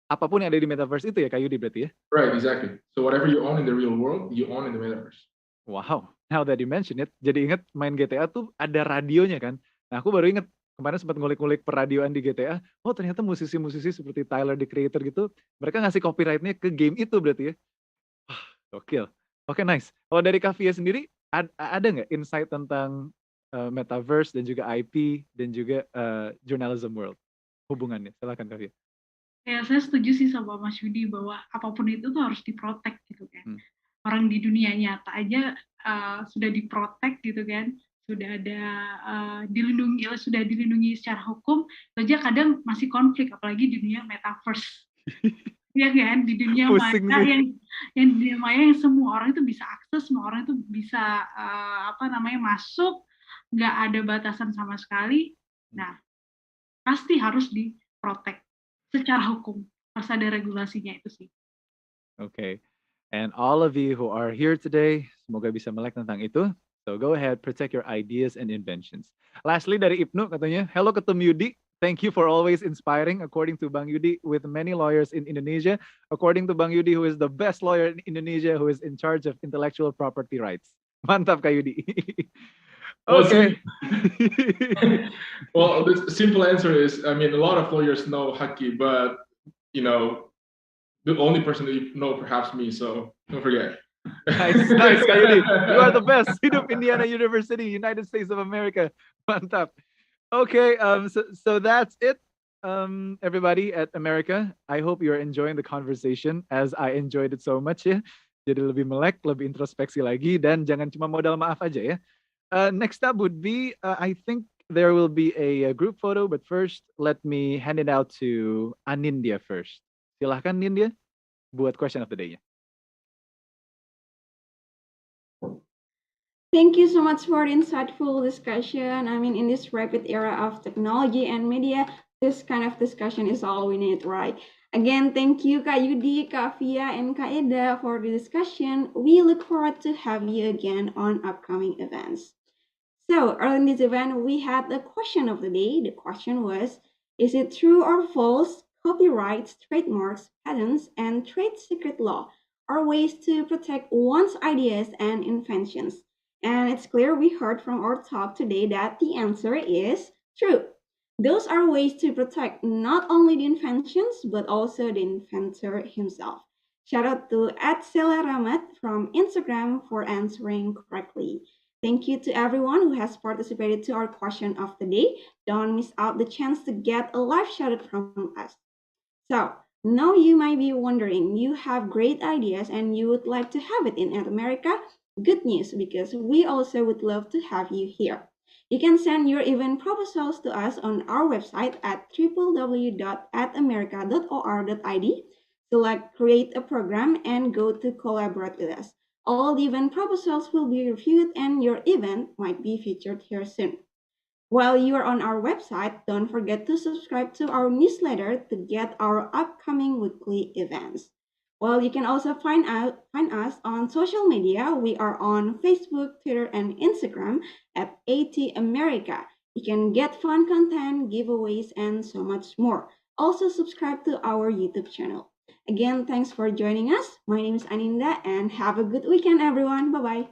apapun yang ada di metaverse itu ya Kak Yudi berarti ya? Right, exactly. So whatever you own in the real world, you own in the metaverse. Wow, now that you mention it, jadi inget main GTA tuh ada radionya kan. Nah aku baru inget kemarin sempat ngulik-ngulik peradioan di GTA. Oh ternyata musisi-musisi seperti Tyler the Creator gitu, mereka ngasih copyrightnya ke game itu berarti ya. Gokil. Oke, nice. Kalau dari Kavia sendiri, ada nggak insight tentang metaverse dan juga IP dan juga journalism world hubungannya? Silakan Kavia. Ya, saya setuju sih sama Mas Yudi bahwa apapun itu tuh harus diprotek gitu kan. Orang di dunia nyata aja sudah diprotek gitu kan, sudah ada sudah dilindungi secara hukum, saja kadang masih konflik apalagi di dunia metaverse. Ya kan, di dunia maya yang di dunia maya yang semua orang itu bisa akses, semua orang itu bisa masuk, nggak ada batasan sama sekali. Nah, pasti harus diprotek secara hukum, harus ada regulasinya itu sih. Okay, and all of you who are here today, semoga bisa melek tentang itu. So go ahead, protect your ideas and inventions. Lastly dari Ibnu katanya, hello Ketum Yudi. Thank you for always inspiring, according to Bang Yudi, with many lawyers in Indonesia. According to Bang Yudi, who is the best lawyer in Indonesia, who is in charge of intellectual property rights. Mantap, Kak Yudi. Okay. Well, the simple answer is, I mean, a lot of lawyers know Haki, but, you know, the only person that you know perhaps me, so don't forget. Nice, Kak Yudi. You are the best. Hidup Indiana University, United States of America. Mantap. Okay, so that's it, everybody at America. I hope you're enjoying the conversation as I enjoyed it so much ya. Jadi lebih melek, lebih introspeksi lagi, dan jangan cuma modal maaf aja ya. Next up would be, I think there will be a group photo, but first let me hand it out to Anindya first. Silahkan Nindya, buat question of the day. Thank you so much for the insightful discussion. I mean, in this rapid era of technology and media, this kind of discussion is all we need, right? Again, thank you, Kak Yudi, Kak Fia, and Kak Eda for the discussion. We look forward to have you again on upcoming events. So, early in this event, we had the question of the day. The question was, is it true or false? Copyrights, trademarks, patents, and trade secret law are ways to protect one's ideas and inventions. And it's clear we heard from our talk today that the answer is true. Those are ways to protect not only the inventions, but also the inventor himself. Shout out to @Selaramat from Instagram for answering correctly. Thank you to everyone who has participated to our question of the day. Don't miss out the chance to get a live shout out from us. So, now you might be wondering, you have great ideas and you would like to have it in America? Good news, because we also would love to have you here. You can send your event proposals to us on our website at www.atamerica.or.id. Select Create a Program and go to Collaborate with us. All the event proposals will be reviewed and your event might be featured here soon. While you are on our website, don't forget to subscribe to our newsletter to get our upcoming weekly events. Well, you can also find us on social media. We are on Facebook, Twitter, and Instagram at AT America. You can get fun content, giveaways, and so much more. Also, subscribe to our YouTube channel. Again, thanks for joining us. My name is Aninda, and have a good weekend, everyone. Bye bye.